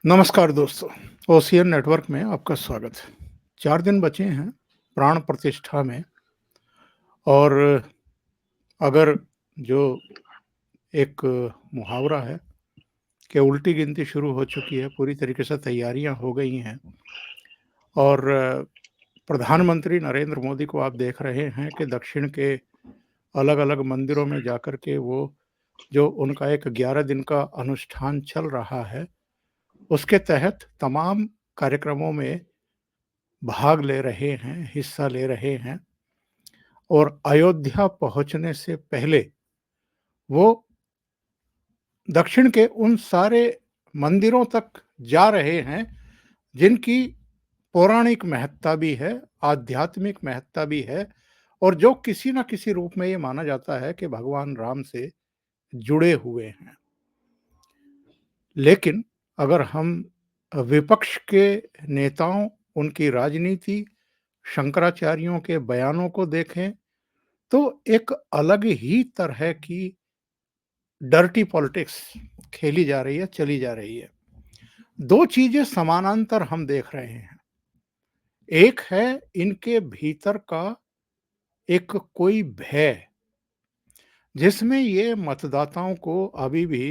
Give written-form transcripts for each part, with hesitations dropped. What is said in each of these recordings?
नमस्कार दोस्तों, ocean network में आपका स्वागत है। 4 दिन बचे हैं प्राण प्रतिष्ठा में और अगर जो एक मुहावरा है कि उल्टी गिनती शुरू हो चुकी है, पूरी तरीके से तैयारियां हो गई हैं और प्रधानमंत्री नरेंद्र मोदी को आप देख रहे हैं कि दक्षिण के अलग-अलग मंदिरों में जाकर के वो जो उनका एक 11 दिन का अनुष्ठान चल रहा है, उसके तहत तमाम कार्यक्रमों में भाग ले रहे हैं, हिस्सा ले रहे हैं और अयोध्या पहुँचने से पहले वो दक्षिण के उन सारे मंदिरों तक जा रहे हैं, जिनकी पौराणिक महत्ता भी है, आध्यात्मिक महत्ता भी है और जो किसी न किसी रूप में ये माना जाता है कि भगवान राम से जुड़े हुए हैं। लेकिन अगर हम विपक्ष के नेताओं, उनकी राजनीति, शंकराचार्यों के बयानों को देखें तो एक अलग ही तरह की डर्टी पॉलिटिक्स खेली जा रही है, चली जा रही है। 2 चीज़ें समानांतर हम देख रहे हैं। एक है इनके भीतर का एक कोई भय, जिसमें ये मतदाताओं को अभी भी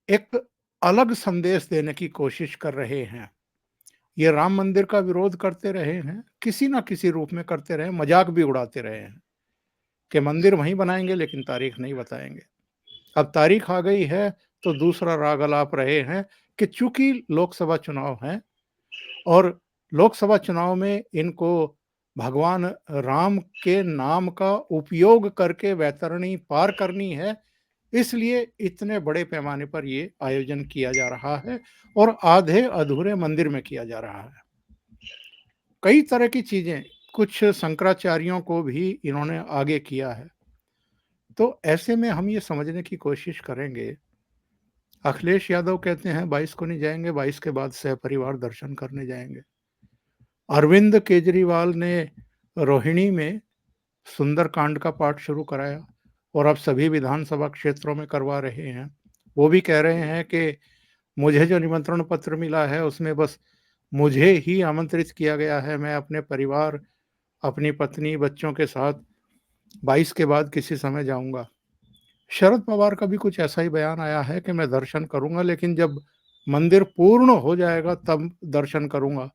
एक अलग संदेश देने की कोशिश कर रहे हैं। ये राम मंदिर का विरोध करते रहे हैं, किसी न किसी रूप में करते रहे, मज़ाक भी उड़ाते रहे हैं कि मंदिर वहीं बनाएँगे लेकिन तारीख नहीं बताएँगे। अब तारीख आ गई है तो दूसरा राग अलाप रहे हैं कि चूंकि लोकसभा चुनाव हैं और लोकसभा चुनाव में इनको भगवान राम के नाम का उपयोग करके वैतरणी पार करनी है, इसलिए इतने बड़े पैमाने पर ये आयोजन किया जा रहा है और आधे अधूरे मंदिर में किया जा रहा है। कई तरह की चीजें, कुछ शंकराचार्यों को भी इन्होंने आगे किया है। तो ऐसे में हम ये समझने की कोशिश करेंगे। अखिलेश यादव कहते हैं 22 को नहीं जाएंगे, 22 के बाद सहपरिवार दर्शन करने जाएंगे। अरविंद केजरीवाल ने रोहिणी में सुंदरकांड का पाठ शुरू कराया और अब सभी विधानसभा क्षेत्रों में करवा रहे हैं। वो भी कह रहे हैं कि मुझे जो निमंत्रण पत्र मिला है उसमें बस मुझे ही आमंत्रित किया गया है, मैं अपने परिवार, अपनी पत्नी, बच्चों के साथ 22 के बाद किसी समय जाऊंगा। शरद पवार का भी कुछ ऐसा ही बयान आया है कि मैं दर्शन करूंगा लेकिन जब मंदिर पूर्ण हो जाएगा तब दर्शन करूंगा।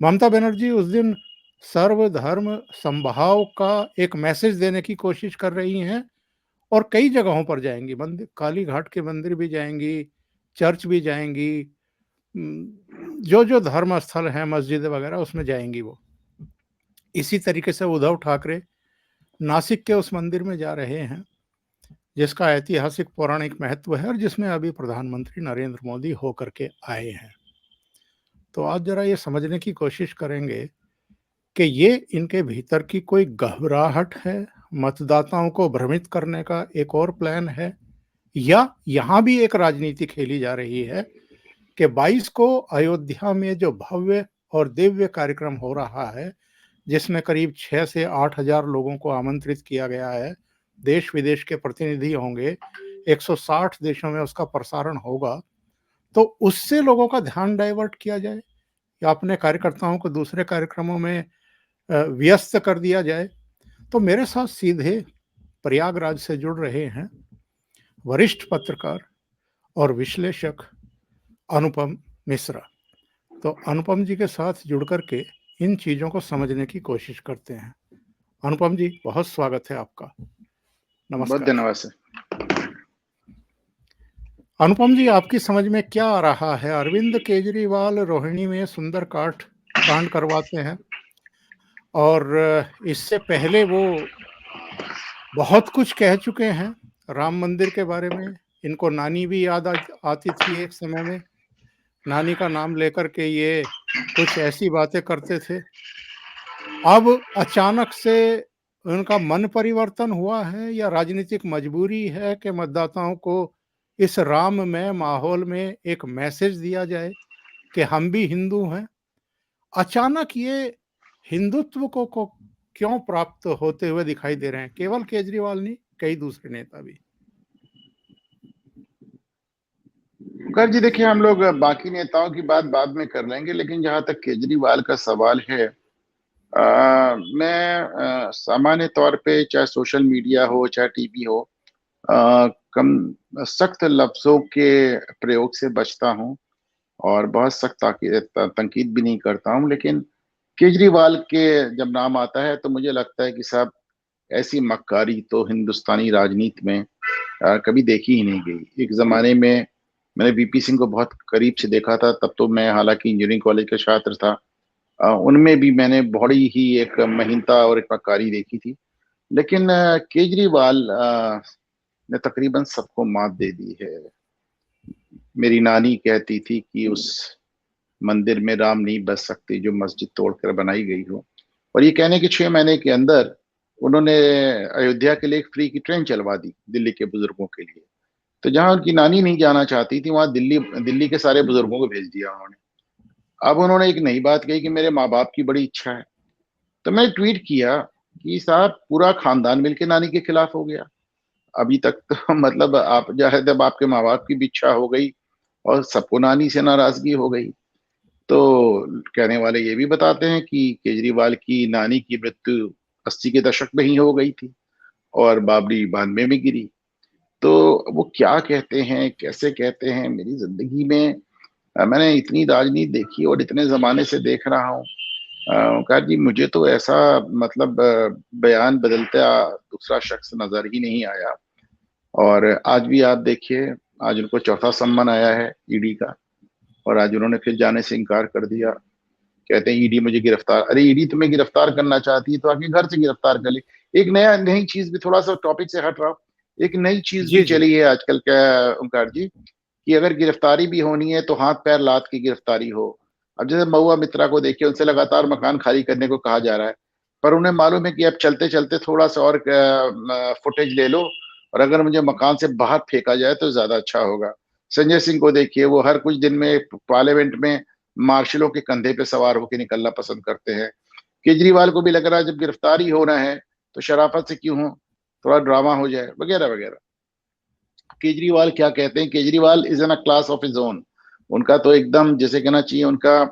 ममता बनर्जी उस दिन सर्वधर्म समभाव का एक मैसेज देने की कोशिश कर रही हैं और कई जगहों पर जाएंगी, मंदिर काली घाट के मंदिर भी जाएंगी, चर्च भी जाएंगी, जो जो धर्म स्थल हैं, मस्जिद वगैरह, उसमें जाएंगी वो। इसी तरीके से उद्धव ठाकरे नासिक के उस मंदिर में जा रहे हैं जिसका ऐतिहासिक पौराणिक महत्व है और जिसमें अभी प्रधानमंत्री नरेंद्र मोदी होकर के आए हैं। तो आज जरा ये समझने की कोशिश करेंगे कि ये इनके भीतर की कोई घबराहट है, मतदाताओं को भ्रमित करने का एक और प्लान है, या यहाँ भी एक राजनीति खेली जा रही है कि 22 को अयोध्या में जो भव्य और दिव्य कार्यक्रम हो रहा है, जिसमें करीब 6 से 8 हजार लोगों को आमंत्रित किया गया है, देश विदेश के प्रतिनिधि होंगे, 160 देशों में उसका प्रसारण होगा, तो उससे लोगों का ध्यान डाइवर्ट किया जाए या अपने कार्यकर्ताओं को दूसरे कार्यक्रमों में व्यस्त कर दिया जाए। तो मेरे साथ सीधे प्रयागराज से जुड़ रहे हैं वरिष्ठ पत्रकार और विश्लेषक अनुपम मिश्रा। तो अनुपम जी के साथ जुड़ करके इन चीज़ों को समझने की कोशिश करते हैं। अनुपम जी, बहुत स्वागत है आपका। बहुत नमस्कार। धन्यवाद सर। अनुपम जी, आपकी समझ में क्या आ रहा है? अरविंद केजरीवाल रोहिणी में सुंदर कांड करवाते हैं और इससे पहले वो बहुत कुछ कह चुके हैं राम मंदिर के बारे में। इनको नानी भी याद आती थी एक समय में। नानी का नाम लेकर के ये कुछ ऐसी बातें करते थे। अब अचानक से उनका मन परिवर्तन हुआ है या राजनीतिक मजबूरी है कि मतदाताओं को इस राममय माहौल में एक मैसेज दिया जाए कि हम भी हिंदू हैं? अचानक ये हिंदुत्व को क्यों प्राप्त होते हुए दिखाई दे रहे हैं? केवल केजरीवाल नहीं, कई दूसरे नेता भी। मुखर जी, देखिए, हम लोग बाकी नेताओं की बात बाद में कर लेंगे, लेकिन जहां तक केजरीवाल का सवाल है, मैं सामान्य तौर पे चाहे सोशल मीडिया हो चाहे टीवी हो, कम सख्त लफ्जों के प्रयोग से बचता हूं और बहुत सख्त तनकीद भी नहीं करता हूं। लेकिन केजरीवाल के जब नाम आता है तो मुझे लगता है कि साहब, ऐसी मक्कारी तो हिंदुस्तानी राजनीति में कभी देखी ही नहीं गई। एक जमाने में मैंने वीपी सिंह को बहुत करीब से देखा था, तब तो मैं हालांकि इंजीनियरिंग कॉलेज का छात्र था। उनमें भी मैंने बड़ी ही एक महीनता और एक मक्कारी देखी थी। लेकिन केजरीवाल ने तकरीबन सबको मात दे दी है। मेरी नानी कहती थी कि उस मंदिर में राम नहीं बस सकते जो मस्जिद तोड़कर बनाई गई हो। और ये कहने के 6 महीने के अंदर उन्होंने अयोध्या के लिए एक फ्री की ट्रेन चलवा दी दिल्ली के बुजुर्गों के लिए। तो जहां उनकी नानी नहीं जाना चाहती थी, वहां दिल्ली दिल्ली के सारे बुजुर्गों को भेज दिया उन्होंने। अब उन्होंने एक नई बात कही कि मेरे माँ बाप की बड़ी इच्छा है। तो मैंने ट्वीट किया कि साहब, पूरा खानदान मिलके नानी के खिलाफ हो गया। अभी तक तो मतलब आप चाहे, जब आपके माँ बाप की भी इच्छा हो गई और सबको नानी से नाराजगी हो गई, तो कहने वाले ये भी बताते हैं कि केजरीवाल की नानी की मृत्यु 80 के दशक में ही हो गई थी और बाबरी 92 में गिरी। तो वो क्या कहते हैं, कैसे कहते हैं? मेरी जिंदगी में मैंने इतनी राजनीति देखी और इतने जमाने से देख रहा हूँ, ओंकार जी, मुझे तो ऐसा मतलब बयान बदलता दूसरा शख्स नजर ही नहीं आया। और आज भी आप देखिए, आज उनको चौथा सम्मन आया है ईडी का, और आज उन्होंने फिर जाने से इनकार कर दिया। कहते हैं ईडी मुझे गिरफ्तार, अरे ईडी तुम्हें गिरफ्तार करना चाहती है तो आके घर से गिरफ्तार कर ले। एक नई चीज भी, थोड़ा सा टॉपिक से हट रहा हूं, एक नई चीज भी जी, जी। चली है आजकल का, ओंकार जी, कि अगर गिरफ्तारी भी होनी है तो हाथ पैर लाद की गिरफ्तारी हो। अब जैसे महुआ मित्रा को देखिए, उनसे लगातार मकान खाली करने को कहा जा रहा है, पर उन्हें मालूम है कि अब चलते चलते थोड़ा सा और फुटेज ले लो, और अगर मुझे मकान से बाहर फेंका जाए तो ज्यादा अच्छा होगा। संजय सिंह को देखिए, वो हर कुछ दिन में पार्लियामेंट में मार्शलों के कंधे पे सवार होकर निकलना पसंद करते हैं। केजरीवाल को भी लग रहा है जब गिरफ्तारी होना है तो शराफत से क्यों हो, थोड़ा ड्रामा हो जाए, वगैरह वगैरह। केजरीवाल क्या कहते हैं, Kejriwal is in a class of his own. उनका तो एकदम जैसे कहना चाहिए, उनका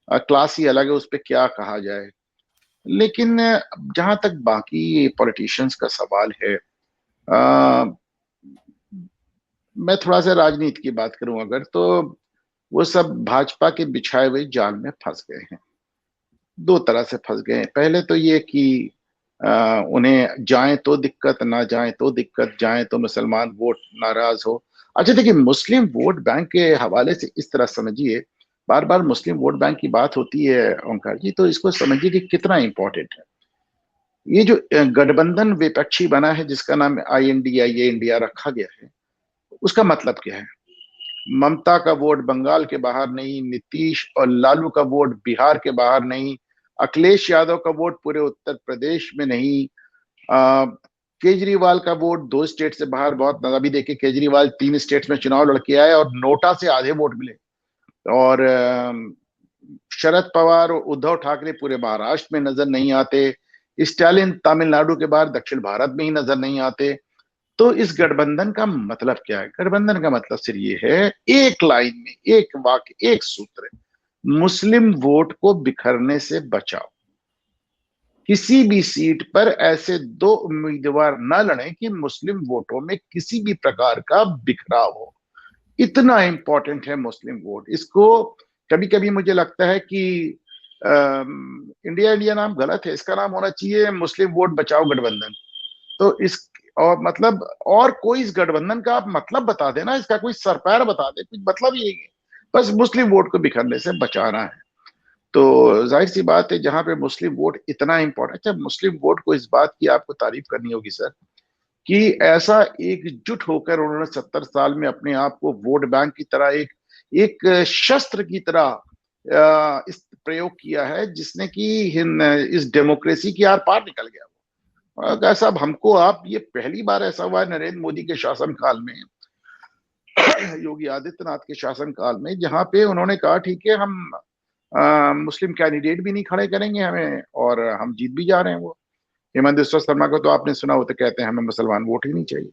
क्लास ही अलग है, उस पर क्या कहा जाए। लेकिन जहां तक बाकी पॉलिटिशियंस का सवाल है, आ, मैं थोड़ा सा राजनीति की बात करूं अगर, तो वो सब भाजपा के बिछाए हुए जाल में फंस गए हैं। दो तरह से फंस गए हैं। पहले तो ये कि उन्हें जाए तो दिक्कत, ना जाए तो दिक्कत, जाए तो मुसलमान वोट नाराज हो। अच्छा देखिए, मुस्लिम वोट बैंक के हवाले से इस तरह समझिए, बार बार मुस्लिम वोट बैंक की बात होती है ओंकार जी, तो इसको समझिए कि कितना इंपॉर्टेंट है। ये जो गठबंधन विपक्षी बना है, जिसका नाम INDIA, ये इंडिया रखा गया है, उसका मतलब क्या है? ममता का वोट बंगाल के बाहर नहीं, नीतीश और लालू का वोट बिहार के बाहर नहीं, अखिलेश यादव का वोट पूरे उत्तर प्रदेश में नहीं, आ, केजरीवाल का वोट 2 स्टेट से बाहर बहुत। अभी देखिए, केजरीवाल 3 स्टेट में चुनाव लड़के आए और नोटा से आधे वोट मिले। और शरद पवार और उद्धव ठाकरे पूरे महाराष्ट्र में नजर नहीं आते, स्टालिन तमिलनाडु के बाहर दक्षिण भारत में ही नजर नहीं आते। तो इस गठबंधन का मतलब क्या है? गठबंधन का मतलब सिर्फ ये है, एक लाइन में, एक वाक्य, एक सूत्र है, मुस्लिम वोट को बिखरने से बचाओ। किसी भी सीट पर ऐसे दो उम्मीदवार न लड़े कि मुस्लिम वोटों में किसी भी प्रकार का बिखराव हो। इतना इंपॉर्टेंट है मुस्लिम वोट। इसको कभी कभी मुझे लगता है कि इंडिया इंडिया नाम गलत है, इसका नाम होना चाहिए मुस्लिम वोट बचाओ गठबंधन। तो इस, और मतलब, और कोई इस गठबंधन का आप मतलब बता देना, इसका कोई सरपैर बता दे, कुछ मतलब यही है, बस मुस्लिम वोट को बिखरने से बचाना है। तो जाहिर सी बात है, जहां पे मुस्लिम वोट इतना इंपॉर्टेंट है, मुस्लिम वोट को इस बात की आपको तारीफ करनी होगी सर, कि ऐसा एकजुट होकर उन्होंने 70 साल में अपने आप को वोट बैंक की तरह, एक एक शस्त्र की तरह इस प्रयोग किया है, जिसने कि इस डेमोक्रेसी की आर पार निकल गया। साहब, हमको आप, ये पहली बार ऐसा हुआ है नरेंद्र मोदी के शासनकाल में, योगी आदित्यनाथ के शासनकाल में, जहां पे उन्होंने कहा ठीक है, हम मुस्लिम कैंडिडेट भी नहीं खड़े करेंगे हमें, और हम जीत भी जा रहे हैं। वो हेमंत बिस्वा शर्मा को तो आपने सुना हो, तो कहते हैं हमें मुसलमान वोट ही नहीं चाहिए।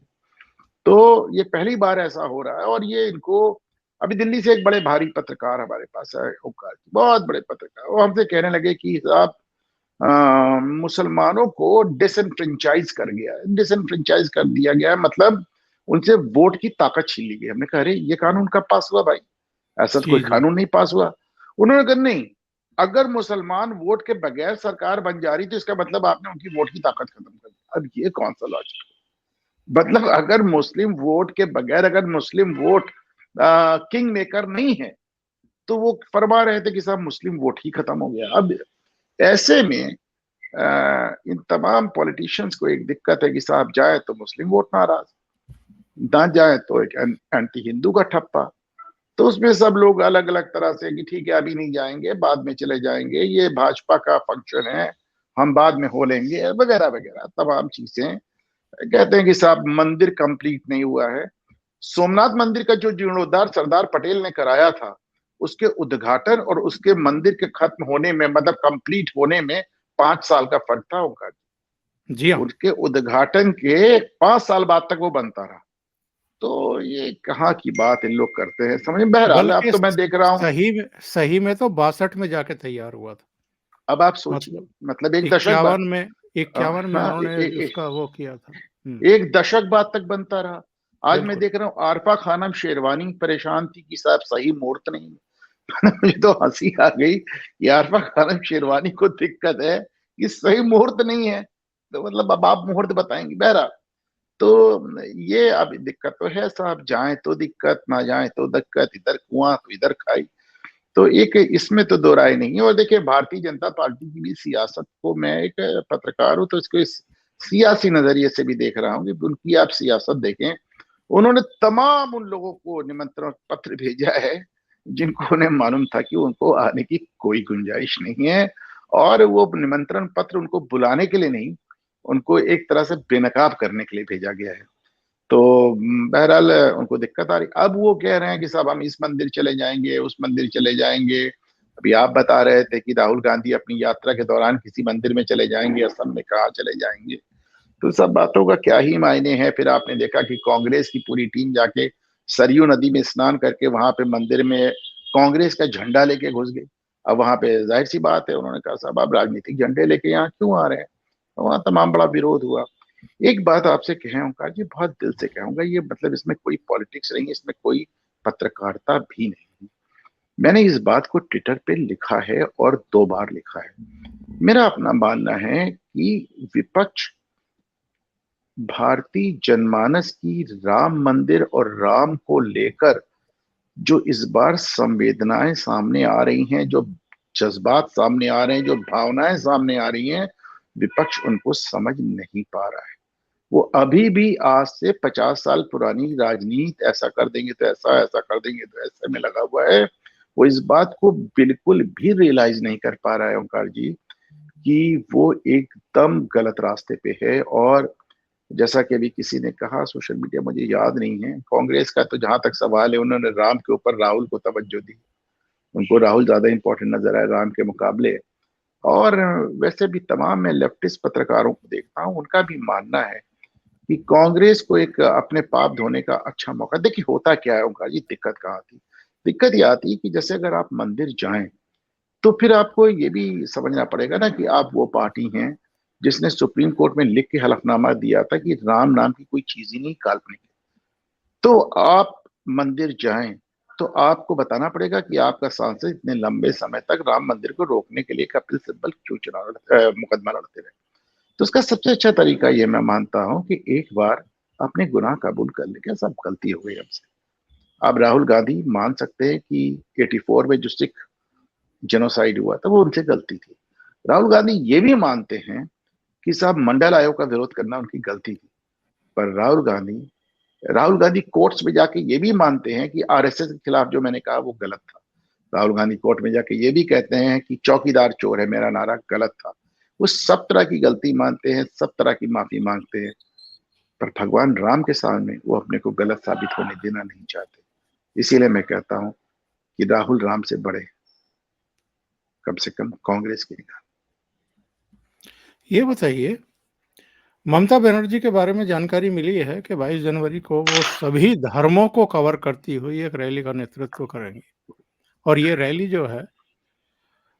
तो ये पहली बार ऐसा हो रहा है, और ये इनको अभी दिल्ली से एक बड़े भारी पत्रकार हमारे पास आए, ओंकार जी, बहुत बड़े पत्रकार, वो हमसे कहने लगे कि साहब मुसलमानों को डिसनफ्रेंचाइज कर गया है, डिसनफ्रेंचाइज कर दिया गया है, मतलब उनसे वोट की ताकत छीन ली गई। हमने कहा अरे ये कानून कब पास हुआ भाई, ऐसा तो कोई जी, जी। कानून नहीं पास हुआ। उन्होंने कहा नहीं, अगर मुसलमान वोट के बगैर सरकार बन जा रही तो इसका मतलब आपने उनकी वोट की ताकत खत्म कर दी। अब ये कौन सा लॉजिक, मतलब अगर मुस्लिम वोट के बगैर, अगर मुस्लिम वोट किंग मेकर नहीं है, तो वो फरमा रहे थे कि साहब मुस्लिम वोट ही खत्म हो गया। अब ऐसे में इन तमाम पॉलिटिशियंस को एक दिक्कत है कि साहब जाए तो मुस्लिम वोट नाराज, ना जाए तो एक एंटी हिंदू का ठप्पा। तो उसमें सब लोग अलग अलग तरह से कि ठीक है अभी नहीं जाएंगे, बाद में चले जाएंगे, ये भाजपा का फंक्शन है, हम बाद में हो लेंगे, वगैरह वगैरह तमाम चीजें। कहते हैं कि साहब मंदिर कंप्लीट नहीं हुआ है। सोमनाथ मंदिर का जो जीर्णोद्धार सरदार पटेल ने कराया था, उसके उद्घाटन और उसके मंदिर के खत्म होने में, मतलब कंप्लीट होने में 5 साल का फर्क था उनका। जी हाँ। उसके उद्घाटन के 5 साल बाद तक वो बनता रहा। तो ये कहाँ की बात इन लोग करते हैं, समझ में। बहरहाल अब बल्कि तो मैं देख रहा हूँ, सही में तो 62 में जाके तैयार हुआ था। अब आप सोचिए, मतलब मतलब एक दशक बाद, 51 में 51 में हाँ उन्होंने उसका वो किया था। एक दशक बाद तक बनता रहा। आज मैं बिल्कुल। देख रहा हूँ आरफा खानम शेरवानी परेशान थी कि साहब सही मुहूर्त नहीं है। मुझे तो हंसी आ गई कि आरफा खानम शेरवानी को दिक्कत है कि सही मुहूर्त नहीं है, तो मतलब अब आप मुहूर्त बताएंगे। बहरहाल तो ये अब दिक्कत तो है साहब, जाए तो दिक्कत, ना जाए तो दिक्कत, इधर कुआं तो इधर खाई। तो एक इसमें तो दो राय नहीं है। और देखिए भारतीय जनता पार्टी की भी सियासत को, मैं एक पत्रकार हूं तो इसको इस सियासी नजरिए से भी देख रहा हूँ कि उनकी आप सियासत देखें। उन्होंने तमाम उन लोगों को निमंत्रण पत्र भेजा है जिनको उन्हें मालूम था कि उनको आने की कोई गुंजाइश नहीं है, और वो निमंत्रण पत्र उनको बुलाने के लिए नहीं, उनको एक तरह से बेनकाब करने के लिए भेजा गया है। तो बहरहाल उनको दिक्कत आ रही। अब वो कह रहे हैं कि साहब हम इस मंदिर चले जाएंगे, उस मंदिर चले जाएंगे। अभी आप बता रहे थे कि राहुल गांधी अपनी यात्रा के दौरान किसी मंदिर में चले जाएंगे, असम में कहा चले जाएंगे। तो सब बातों का क्या ही मायने हैं। फिर आपने देखा कि कांग्रेस की पूरी टीम जाके सरयू नदी में स्नान करके वहां पे मंदिर में कांग्रेस का झंडा लेके घुस गए। अब वहां पे जाहिर सी बात है, उन्होंने कहा साहब आप राजनीतिक झंडे लेके यहाँ क्यों आ रहे हैं। तो वहां तमाम बड़ा विरोध हुआ। एक बात आपसे कहें ओंकार जी, बहुत दिल से कहूंगा, ये मतलब इसमें कोई पॉलिटिक्स नहीं है, इसमें कोई पत्रकारिता भी नहीं है। मैंने इस बात को ट्विटर पे लिखा है और 2 बार लिखा है। मेरा अपना मानना है कि विपक्ष भारतीय जनमानस की राम मंदिर और राम को लेकर जो इस बार संवेदनाएं सामने आ रही हैं, जो जज्बात सामने आ रहे हैं, जो भावनाएं सामने आ रही हैं, विपक्ष उनको समझ नहीं पा रहा है। वो अभी भी आज से 50 साल पुरानी राजनीति, ऐसा कर देंगे तो ऐसा, ऐसा कर देंगे तो ऐसे में लगा हुआ है। वो इस बात को बिल्कुल भी रियलाइज नहीं कर पा रहा है ओंकार जी कि वो एकदम गलत रास्ते पे है। और जैसा कि अभी किसी ने कहा सोशल मीडिया, मुझे याद नहीं है, कांग्रेस का तो जहां तक सवाल है, उन्होंने राम के ऊपर राहुल को तवज्जो दी। उनको राहुल ज्यादा इंपॉर्टेंट नजर आए राम के मुकाबले। और वैसे भी तमाम मैं लेफ्टिस्ट पत्रकारों को देखता हूँ, उनका भी मानना है कि कांग्रेस को एक अपने पाप धोने का अच्छा मौका। देखिए होता क्या है उनका, ये दिक्कत कहाँ आती, दिक्कत ये आती है कि जैसे अगर आप मंदिर जाएं तो फिर आपको ये भी समझना पड़ेगा ना कि आप वो पार्टी हैं जिसने सुप्रीम कोर्ट में लिख के हलफनामा दिया था कि राम नाम की कोई चीज ही नहीं, काल्पनिक है। तो आप मंदिर जाएं तो आपको बताना पड़ेगा कि आपका सांसद इतने लंबे समय तक राम मंदिर को रोकने के लिए कपिल सिब्बल क्यों मुकदमा लड़ते रहे। तो उसका सबसे अच्छा तरीका ये मैं मानता हूं कि एक बार अपने गुनाह कबूल कर ले, क्या सब गलती हो गई हमसे। अब राहुल गांधी मान सकते हैं कि 84 में जो सिख जेनोसाइड हुआ था वो उनसे गलती थी। राहुल गांधी ये भी मानते हैं कि साहब मंडल आयोग का विरोध करना उनकी गलती थी। पर राहुल गांधी कोर्ट्स में जाके ये भी मानते हैं कि आरएसएस के खिलाफ जो मैंने कहा वो गलत था। राहुल गांधी कोर्ट में जाके ये भी कहते हैं कि चौकीदार चोर है, मेरा नारा गलत था। वो सब तरह की गलती मानते हैं, सब तरह की माफी मांगते हैं। पर भगवान राम के सामने वो अपने को गलत साबित होने देना नहीं चाहते। इसीलिए मैं कहता हूं कि राहुल राम से बड़े, कम से कम कांग्रेस के निगाह। ये बताइए, ममता बनर्जी के बारे में जानकारी मिली है कि 22 जनवरी को वो सभी धर्मों को कवर करती हुई एक रैली का नेतृत्व करेंगी और ये रैली जो है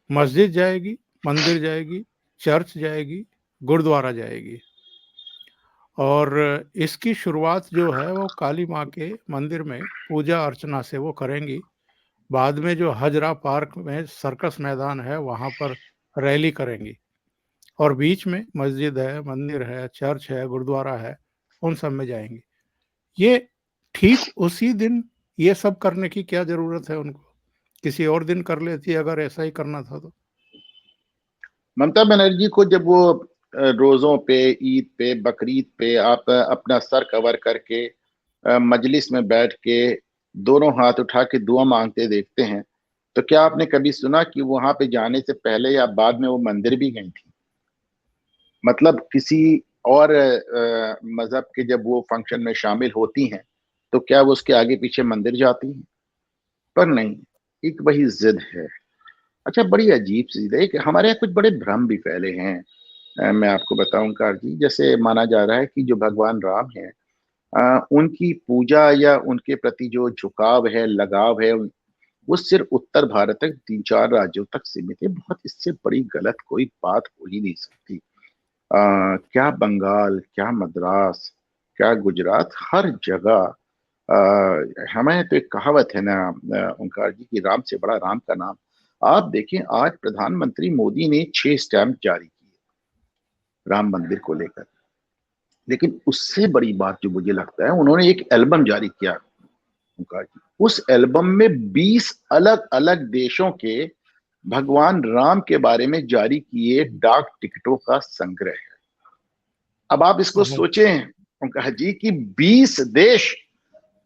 मस्जिद जाएगी, मंदिर जाएगी, चर्च जाएगी, गुरुद्वारा जाएगी और इसकी शुरुआत जो है वो काली माँ के मंदिर में पूजा अर्चना से वो करेंगी। बाद में जो हजरा पार्क में सर्कस मैदान है वहाँ पर रैली करेंगी और बीच में मस्जिद है, मंदिर है, चर्च है, गुरुद्वारा है, उन सब में जाएंगी। ये ठीक उसी दिन ये सब करने की क्या ज़रूरत है उनको? किसी और दिन कर लेती अगर ऐसा ही करना था तो। ममता बनर्जी को जब वो रोज़ों पे, ईद पे, बकरीद पे आप अपना सर कवर करके मजलिस में बैठ के दोनों हाथ उठा के दुआ मांगते देखते हैं, तो क्या आपने कभी सुना कि वहां पे जाने से पहले या बाद में वो मंदिर भी गई थी? मतलब किसी और मजहब के जब वो फंक्शन में शामिल होती हैं, तो क्या वो उसके आगे पीछे मंदिर जाती हैं? पर नहीं, एक वही जिद है। अच्छा, बड़ी अजीब सी जिद है। एक हमारे यहाँ कुछ बड़े भ्रम भी फैले हैं। मैं आपको बताऊं कार जी, जैसे माना जा रहा है कि जो भगवान राम हैं, उनकी पूजा या उनके प्रति जो झुकाव है, लगाव है, वो सिर्फ उत्तर भारत तक, 3-4 राज्यों तक सीमित है। बहुत इससे बड़ी गलत कोई बात हो ही नहीं सकती। क्या बंगाल, क्या मद्रास, क्या गुजरात, हर जगह हमें तो एक कहावत है ना ओंकार जी की, राम से बड़ा राम का नाम। आप देखें, आज प्रधानमंत्री मोदी ने 6 स्टैंप जारी किए राम मंदिर को लेकर। लेकिन उससे बड़ी बात जो मुझे लगता है, उन्होंने एक एल्बम जारी किया ओंकार जी। उस एल्बम में 20 अलग अलग देशों के भगवान राम के बारे में जारी किए डाक टिकटों का संग्रह है। अब आप इसको हाँ, सोचें ओंकार जी कि 20 देश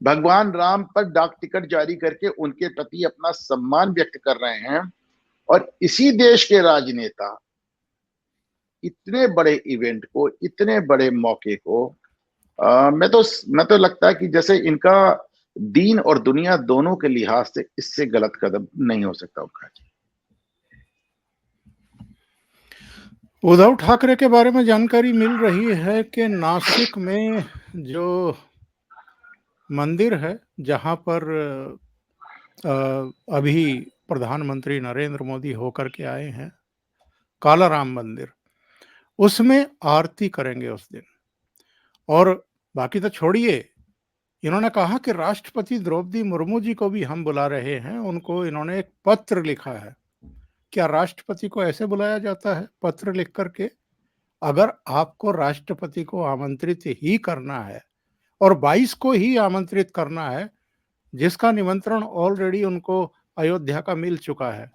भगवान राम पर डाक टिकट जारी करके उनके प्रति अपना सम्मान व्यक्त कर रहे हैं, और इसी देश के राजनेता इतने बड़े इवेंट को, इतने बड़े मौके को, मैं तो लगता है कि जैसे इनका दीन और दुनिया दोनों के लिहाज से इससे गलत कदम नहीं हो सकता उनका। उद्धव ठाकरे के बारे में जानकारी मिल रही है कि नासिक में जो मंदिर है, जहाँ पर अभी प्रधानमंत्री नरेंद्र मोदी होकर के आए हैं, काला राम मंदिर, उसमें आरती करेंगे उस दिन। और बाकी तो छोड़िए, इन्होंने कहा कि राष्ट्रपति द्रौपदी मुर्मू जी को भी हम बुला रहे हैं, उनको इन्होंने एक पत्र लिखा है। क्या राष्ट्रपति को ऐसे बुलाया जाता है पत्र लिख करके? अगर आपको राष्ट्रपति को आमंत्रित ही करना है और 22 को ही आमंत्रित करना है, जिसका निमंत्रण ऑलरेडी उनको अयोध्या का मिल चुका है,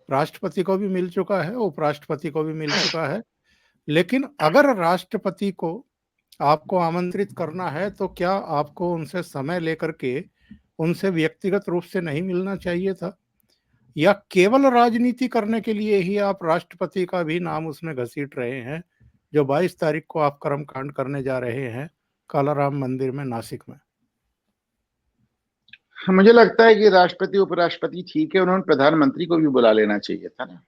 राष्ट्रपति को भी मिल चुका है, उपराष्ट्रपति को भी मिल चुका है, लेकिन अगर राष्ट्रपति को आपको आमंत्रित करना है तो क्या आपको उनसे समय लेकर के उनसे व्यक्तिगत रूप से नहीं मिलना चाहिए था? या केवल राजनीति करने के लिए ही आप राष्ट्रपति का भी नाम उसमें घसीट रहे हैं, जो 22 तारीख को आप कर्मकांड करने जा रहे हैं कालाराम मंदिर में नासिक में? मुझे लगता है कि राष्ट्रपति उपराष्ट्रपति ठीक है, उन्होंने प्रधानमंत्री को भी बुला लेना चाहिए था ना।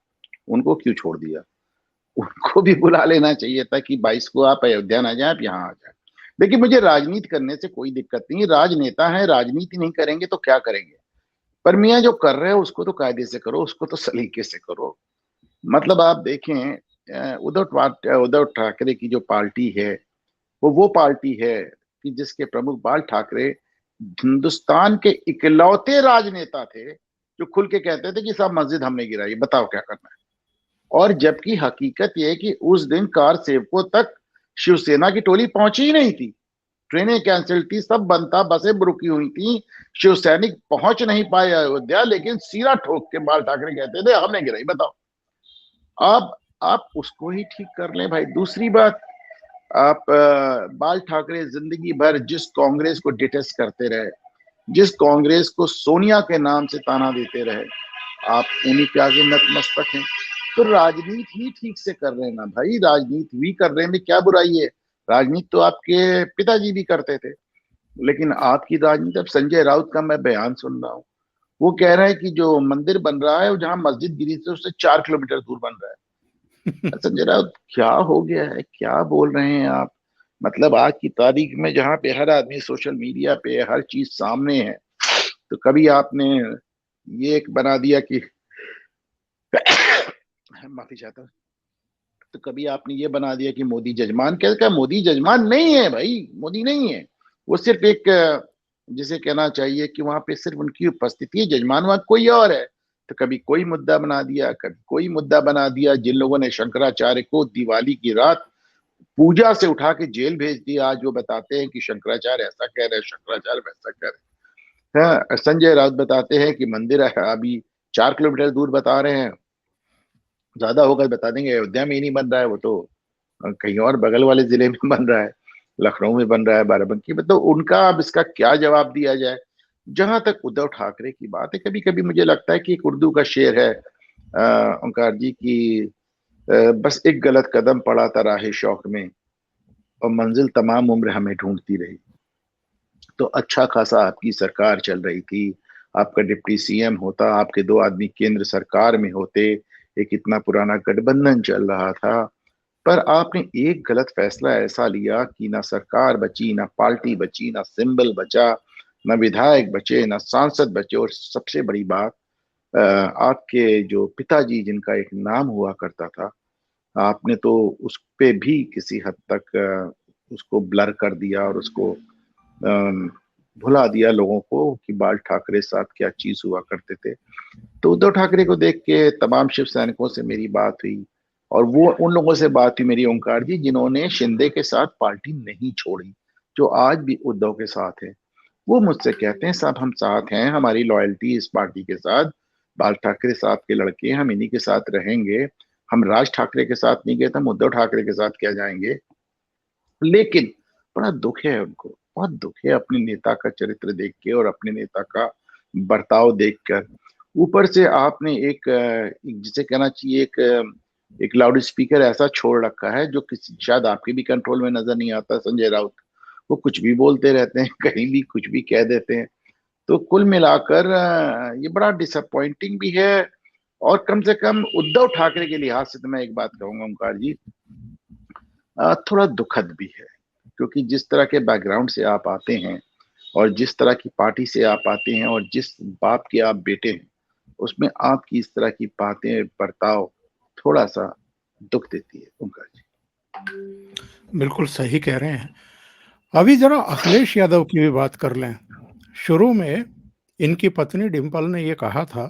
उनको क्यों छोड़ दिया? उनको भी बुला लेना चाहिए था कि 22 को आप अयोध्या ना जाए, आप यहाँ आ जाए। देखिए, मुझे राजनीति करने से कोई दिक्कत नहीं है। राजनेता है, राजनीति नहीं करेंगे तो क्या करेंगे? पर मियाँ जो कर रहे हो उसको तो कायदे से करो, उसको तो सलीके से करो। मतलब आप देखें, उद्धव ठाकरे की जो पार्टी है, वो पार्टी है कि जिसके प्रमुख बाल ठाकरे हिंदुस्तान के इकलौते राजनेता थे जो खुल के कहते थे कि साहब मस्जिद हमने गिराई, बताओ क्या करना है। और जबकि हकीकत यह है कि उस दिन कार सेवकों तक शिवसेना की टोली पहुंची ही नहीं थी। ट्रेनें कैंसिल थी, सब बंद था, बसें रुकी हुई थी, शिव सैनिक पहुंच नहीं पाए अयोध्या, लेकिन सीधा ठोक के बाल ठाकरे कहते थे हमने गिराई, बताओ। अब आप उसको ही ठीक कर लें भाई। दूसरी बात, आप बाल ठाकरे जिंदगी भर जिस कांग्रेस को डिटेस्ट करते रहे, जिस कांग्रेस को सोनिया के नाम से ताना देते रहे, आप उन्हीं के आगे नतमस्तक हैं। तो राजनीति ही ठीक से कर रहे हैं ना भाई, राजनीति भी कर रहे हैं, में क्या बुराई है? राजनीति तो आपके पिताजी भी करते थे। लेकिन आपकी राजनीति, अब संजय राउत का मैं बयान सुन रहा हूँ, वो कह रहे हैं कि जो मंदिर बन रहा है वो जहां मस्जिद गिरी थी उससे 4 किलोमीटर दूर बन रहा है। संजय राउत, क्या हो गया है, क्या बोल रहे हैं आप? मतलब आज की तारीख में जहां पे हर आदमी सोशल मीडिया पे हर चीज सामने है, तो कभी आपने ये एक बना दिया कि माफी चाहता हूँ, तो कभी आपने ये बना दिया कि मोदी जजमान। क्या क्या, मोदी जजमान नहीं है भाई, मोदी नहीं है। वो सिर्फ एक जिसे कहना चाहिए कि वहां पे सिर्फ उनकी उपस्थिति है, जजमान वहां कोई और है। तो कभी कोई मुद्दा बना दिया, कभी कोई मुद्दा बना दिया। जिन लोगों ने शंकराचार्य को दिवाली की रात पूजा से उठा के जेल भेज दिया, आज वो बताते हैं कि शंकराचार्य ऐसा कह रहे हैं, शंकराचार्य वैसा कह रहे हैं। हाँ, संजय राउत बताते हैं कि मंदिर है अभी 4 किलोमीटर दूर, बता रहे हैं। ज्यादा होगा तो बता देंगे अयोध्या में ही नहीं बन रहा है, वो तो कहीं और बगल वाले जिले में बन रहा है, लखनऊ में बन रहा है, बाराबंकी में। तो उनका अब इसका क्या जवाब दिया जाए? जहां तक उद्धव ठाकरे की बात है, कभी कभी मुझे लगता है कि एक उर्दू का शेर है ओंकार जी की, बस एक गलत कदम पड़ा था राह शौक में और मंजिल तमाम उम्र हमें ढूंढती रही। तो अच्छा खासा आपकी सरकार चल रही थी, आपका डिप्टी सीएम होता, आपके 2 आदमी केंद्र सरकार में होते, एक इतना पुराना गठबंधन चल रहा था। पर आपने एक गलत फैसला ऐसा लिया कि ना सरकार बची, ना पार्टी बची, ना सिंबल बचा, ना विधायक बचे, ना सांसद बचे, और सबसे बड़ी बात, आपके जो पिताजी जिनका एक नाम हुआ करता था, आपने तो उस पे भी किसी हद तक उसको ब्लर कर दिया और उसको अम, भुला दिया लोगों को कि बाल ठाकरे साथ क्या चीज हुआ करते थे। तो उद्धव ठाकरे को देख के तमाम शिव सैनिकों से मेरी बात हुई, और वो उन लोगों से बात हुई मेरी ओंकार जी जिन्होंने शिंदे के साथ पार्टी नहीं छोड़ी, जो आज भी उद्धव के साथ है। वो मुझसे कहते हैं साहब हम साथ हैं, हमारी लॉयल्टी इस पार्टी के साथ, बाल ठाकरे साहब के लड़के हैं, हम इन्हीं के साथ रहेंगे। हम राज ठाकरे के साथ नहीं गए तो हम उद्धव ठाकरे के साथ क्या जाएंगे? लेकिन बड़ा दुख है उनको, बहुत दुख है अपने नेता का चरित्र देख के और अपने नेता का बर्ताव देखकर। ऊपर से आपने जिसे कहना चाहिए एक लाउड स्पीकर ऐसा छोड़ रखा है जो किसी शायद आपके भी कंट्रोल में नजर नहीं आता, संजय राउत। वो कुछ भी बोलते रहते हैं, कहीं भी कुछ भी कह देते हैं। तो कुल मिलाकर ये बड़ा डिसअपॉइंटिंग भी है, और कम से कम उद्धव ठाकरे के लिहाज से तो मैं एक बात कहूंगा ओमकार जी, थोड़ा दुखद भी है। क्योंकि जिस तरह के बैकग्राउंड से आप आते हैं और जिस तरह की पार्टी से आप आते हैं और जिस बाप के आप बेटे हैं, उसमें आपकी इस तरह की बातें बर्ताव थोड़ा सा दुख देती है ओंकार जी। बिल्कुल सही कह रहे हैं। अभी जरा अखिलेश यादव की भी बात कर लें। शुरू में इनकी पत्नी डिंपल ने ये कहा था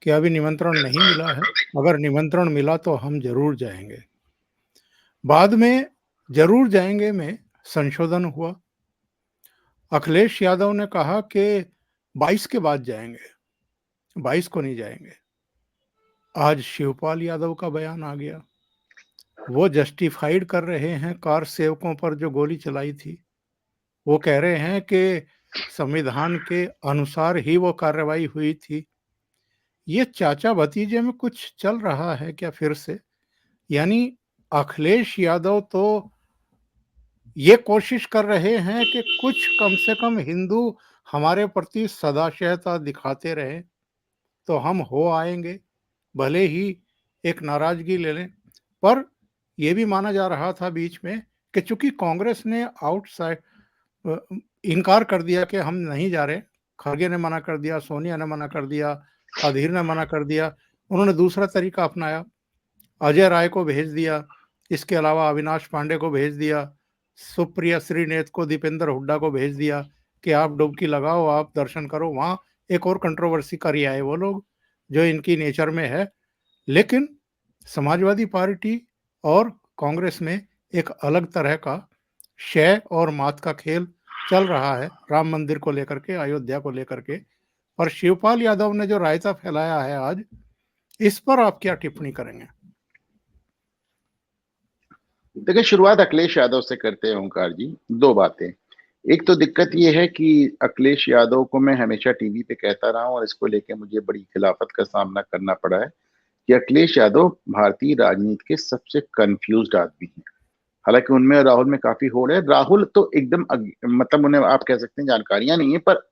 कि अभी निमंत्रण नहीं मिला है, अगर निमंत्रण मिला तो हम जरूर जाएंगे। बाद में जरूर जाएंगे में संशोधन हुआ। अखिलेश यादव ने कहा कि 22 के बाद जाएंगे, 22 को नहीं जाएंगे। आज शिवपाल यादव का बयान आ गया, वो जस्टिफाइड कर रहे हैं कार सेवकों पर जो गोली चलाई थी। वो कह रहे हैं कि संविधान के अनुसार ही वो कार्रवाई हुई थी। ये चाचा भतीजे में कुछ चल रहा है क्या फिर से? यानी अखिलेश यादव तो ये कोशिश कर रहे हैं कि कुछ कम से कम हिंदू हमारे प्रति सदाशयता दिखाते रहे तो हम हो आएंगे, भले ही एक नाराजगी ले लें। पर यह भी माना जा रहा था बीच में कि चूंकि कांग्रेस ने आउटसाइड इनकार कर दिया कि हम नहीं जा रहे, खड़गे ने मना कर दिया, सोनिया ने मना कर दिया, अधीर ने मना कर दिया, उन्होंने दूसरा तरीका अपनाया, अजय राय को भेज दिया, इसके अलावा अविनाश पांडे को भेज दिया, सुप्रिया श्रीनेत को, दीपेंद्र हुड्डा को भेज दिया कि आप डुबकी लगाओ, आप दर्शन करो। वहां एक और कंट्रोवर्सी कर आए वो लोग जो इनकी नेचर में है। लेकिन समाजवादी पार्टी और कांग्रेस में एक अलग तरह का शय और मात का खेल चल रहा है, राम मंदिर को लेकर के, अयोध्या को लेकर के। और शिवपाल यादव ने जो रायता फैलाया है आज, इस पर आप क्या टिप्पणी करेंगे? देखिए, शुरुआत अखिलेश यादव से करते हैं ओंकार जी। 2 बातें। एक तो दिक्कत ये है कि अखिलेश यादव को मैं हमेशा टीवी पे कहता रहा हूं और इसको लेके मुझे बड़ी खिलाफत का सामना करना पड़ा है कि अखिलेश यादव भारतीय राजनीति के सबसे कंफ्यूज्ड आदमी हैं। हालांकि उनमें और राहुल में काफी होड़ है। राहुल तो एकदम मतलब उन्हें आप कह सकते हैं जानकारियां नहीं है, पर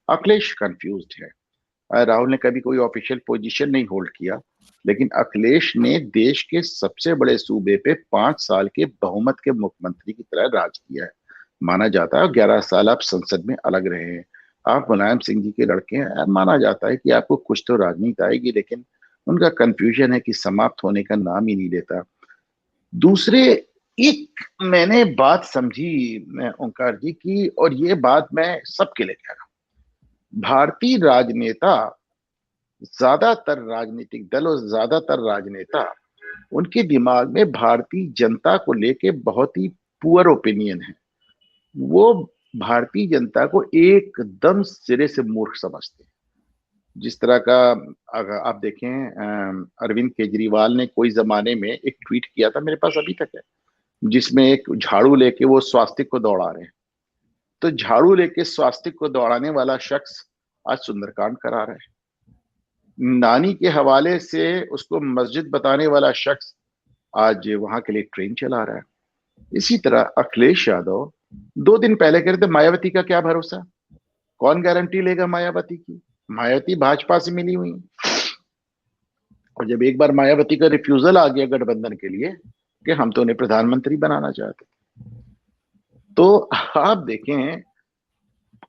अखिलेश कंफ्यूज्ड है। राहुल ने कभी कोई ऑफिशियल पोजीशन नहीं होल्ड किया, लेकिन अखिलेश ने देश के सबसे बड़े सूबे पे 5 साल के बहुमत के मुख्यमंत्री की तरह राज किया है, माना जाता है। और 11 साल आप संसद में अलग रहे हैं, आप मुलायम सिंह जी के लड़के हैं, माना जाता है कि आपको कुछ तो राजनीति आएगी, लेकिन उनका कंफ्यूजन है कि समाप्त होने का नाम ही नहीं लेता। दूसरे, एक मैंने बात समझी ओंकार जी की, और ये बात मैं सबके लिए कह रहा हूं, भारतीय राजनेता, ज्यादातर राजनीतिक दल और ज्यादातर राजनेता, उनके दिमाग में भारतीय जनता को लेके बहुत ही पुअर ओपिनियन है। वो भारतीय जनता को एकदम सिरे से मूर्ख समझते हैं। जिस तरह का, अगर आप देखें, अरविंद केजरीवाल ने कोई जमाने में एक ट्वीट किया था, मेरे पास अभी तक है, जिसमें एक झाड़ू लेके वो स्वास्तिक को दौड़ा रहे हैं। तो झाड़ू लेके स्वास्तिक को दौड़ाने वाला शख्स आज सुंदरकांड करा रहा है। नानी के हवाले से उसको मस्जिद बताने वाला शख्स आज वहां के लिए ट्रेन चला रहा है। इसी तरह अखिलेश यादव 2 दिन पहले कह रहे थे मायावती का क्या भरोसा, कौन गारंटी लेगा मायावती की, मायावती भाजपा से मिली हुई। और जब एक बार मायावती का रिफ्यूजल आ गया गठबंधन के लिए कि हम तो उन्हें प्रधानमंत्री बनाना चाहते, तो आप देखें,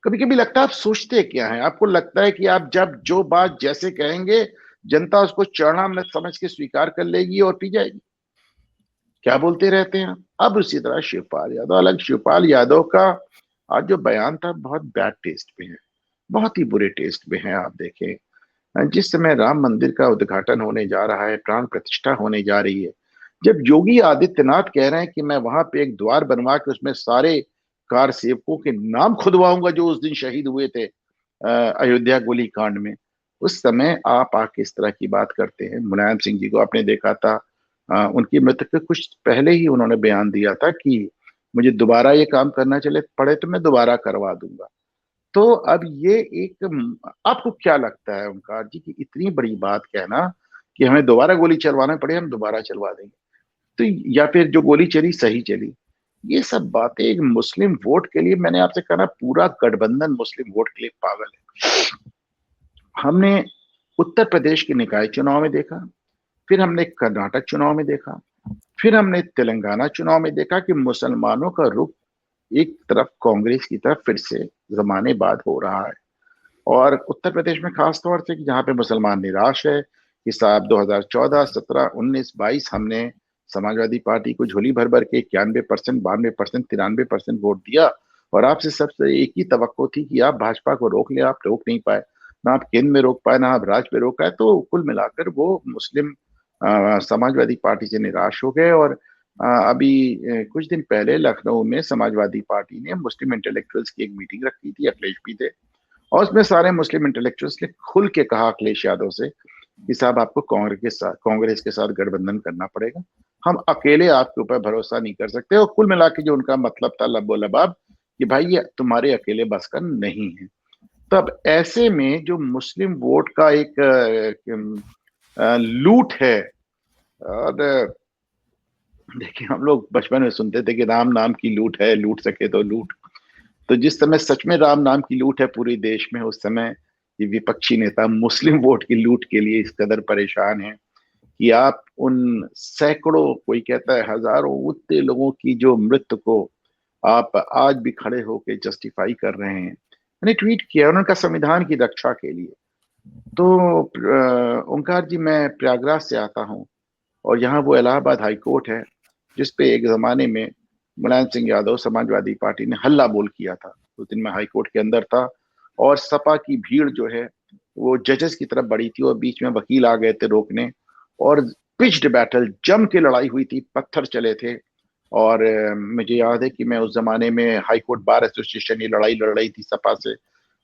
कभी कभी लगता है आप सोचते क्या है, आपको लगता है कि आप जब जो बात जैसे कहेंगे जनता उसको चरणामृत समझ के स्वीकार कर लेगी और पी जाएगी, क्या बोलते रहते हैं। अब उसी तरह शिवपाल यादव अलग, शिवपाल यादव का आज जो बयान था बहुत बैड टेस्ट पे है, बहुत ही बुरे टेस्ट पे है। आप देखें, जिस समय राम मंदिर का उद्घाटन होने जा रहा है, प्राण प्रतिष्ठा होने जा रही है, जब योगी आदित्यनाथ कह रहे हैं कि मैं वहां पे एक द्वार बनवा के उसमें सारे कार सेवकों के नाम खुदवाऊंगा जो उस दिन शहीद हुए थे अयोध्या गोली कांड में, उस समय आप आके इस तरह की बात करते हैं। मुलायम सिंह जी को आपने देखा था, उनकी मृत्यु के कुछ पहले ही उन्होंने बयान दिया था कि मुझे दोबारा ये काम करना चले पड़े तो मैं दोबारा करवा दूंगा। तो अब ये एक, आपको क्या लगता है ओंकार जी की इतनी बड़ी बात कहना कि हमें दोबारा गोली चलवाना पड़े हम दोबारा चलवा देंगे, तो या फिर जो गोली चली सही चली, ये सब बातें एक मुस्लिम वोट के लिए, मैंने आपसे कहा ना, पूरा गठबंधन मुस्लिम वोट के लिए पागल है। हमने उत्तर प्रदेश के निकाय चुनाव में देखा, फिर हमने कर्नाटक चुनाव में देखा, फिर हमने तेलंगाना चुनाव में देखा कि मुसलमानों का रुख एक तरफ कांग्रेस की तरफ फिर से जमाने बाद हो रहा है। और उत्तर प्रदेश में खास तौर से कि जहाँ पे मुसलमान निराश है कि साहब 2014, 17, 19, 22 हमने समाजवादी पार्टी को झोली भर भर के 91%, 92%, 93% वोट दिया, और आपसे सबसे एक ही तवक्को थी कि आप भाजपा को रोक ले, आप रोक नहीं पाए, ना आप केंद्र में रोक पाए, ना आप राज्य में रोक पाए। तो कुल मिलाकर वो मुस्लिम समाजवादी पार्टी से निराश हो गए। और अभी कुछ दिन पहले लखनऊ में समाजवादी पार्टी ने मुस्लिम इंटेलेक्चुअल्स की एक मीटिंग रखी थी, अखिलेश भी थे, और उसमें सारे मुस्लिम इंटेलेक्चुअल्स ने खुल के कहा अखिलेश यादव से कि साहब आपको कांग्रेस के साथ गठबंधन करना पड़ेगा, हम अकेले आपके ऊपर भरोसा नहीं कर सकते। और कुल मिला के जो उनका मतलब था लबो लबाब कि भाई ये तुम्हारे अकेले बस का नहीं है। तब ऐसे में जो मुस्लिम वोट का एक लूट है, और देखिए हम लोग बचपन में सुनते थे कि राम नाम की लूट है, लूट सके तो लूट। तो जिस समय सच में राम नाम की लूट है पूरे देश में, उस समय ये विपक्षी नेता मुस्लिम वोट की लूट के लिए इस कदर परेशान है कि आप उन सैकड़ों, कोई कहता है हजारों, उतने लोगों की जो मृत्यु को आप आज भी खड़े होकर जस्टिफाई कर रहे हैं। मैंने ट्वीट किया उनका संविधान की रक्षा के लिए। तो ओंकार जी, मैं प्रयागराज से आता हूँ, और यहाँ वो इलाहाबाद हाई कोर्ट है जिसपे एक जमाने में मुलायम सिंह यादव समाजवादी पार्टी ने हल्ला बोल किया था। उस दिन मैं हाई कोर्ट के अंदर था, और सपा की भीड़ जो है वो जजेस की तरफ बढ़ी थी, और बीच में वकील आ गए थे रोकने, और पिच्ड बैटल, जम के लड़ाई हुई थी, पत्थर चले थे। और मुझे याद है कि मैं उस जमाने में हाई कोर्ट बार एसोसिएशन ये लड़ाई लड़ रही थी सपा से,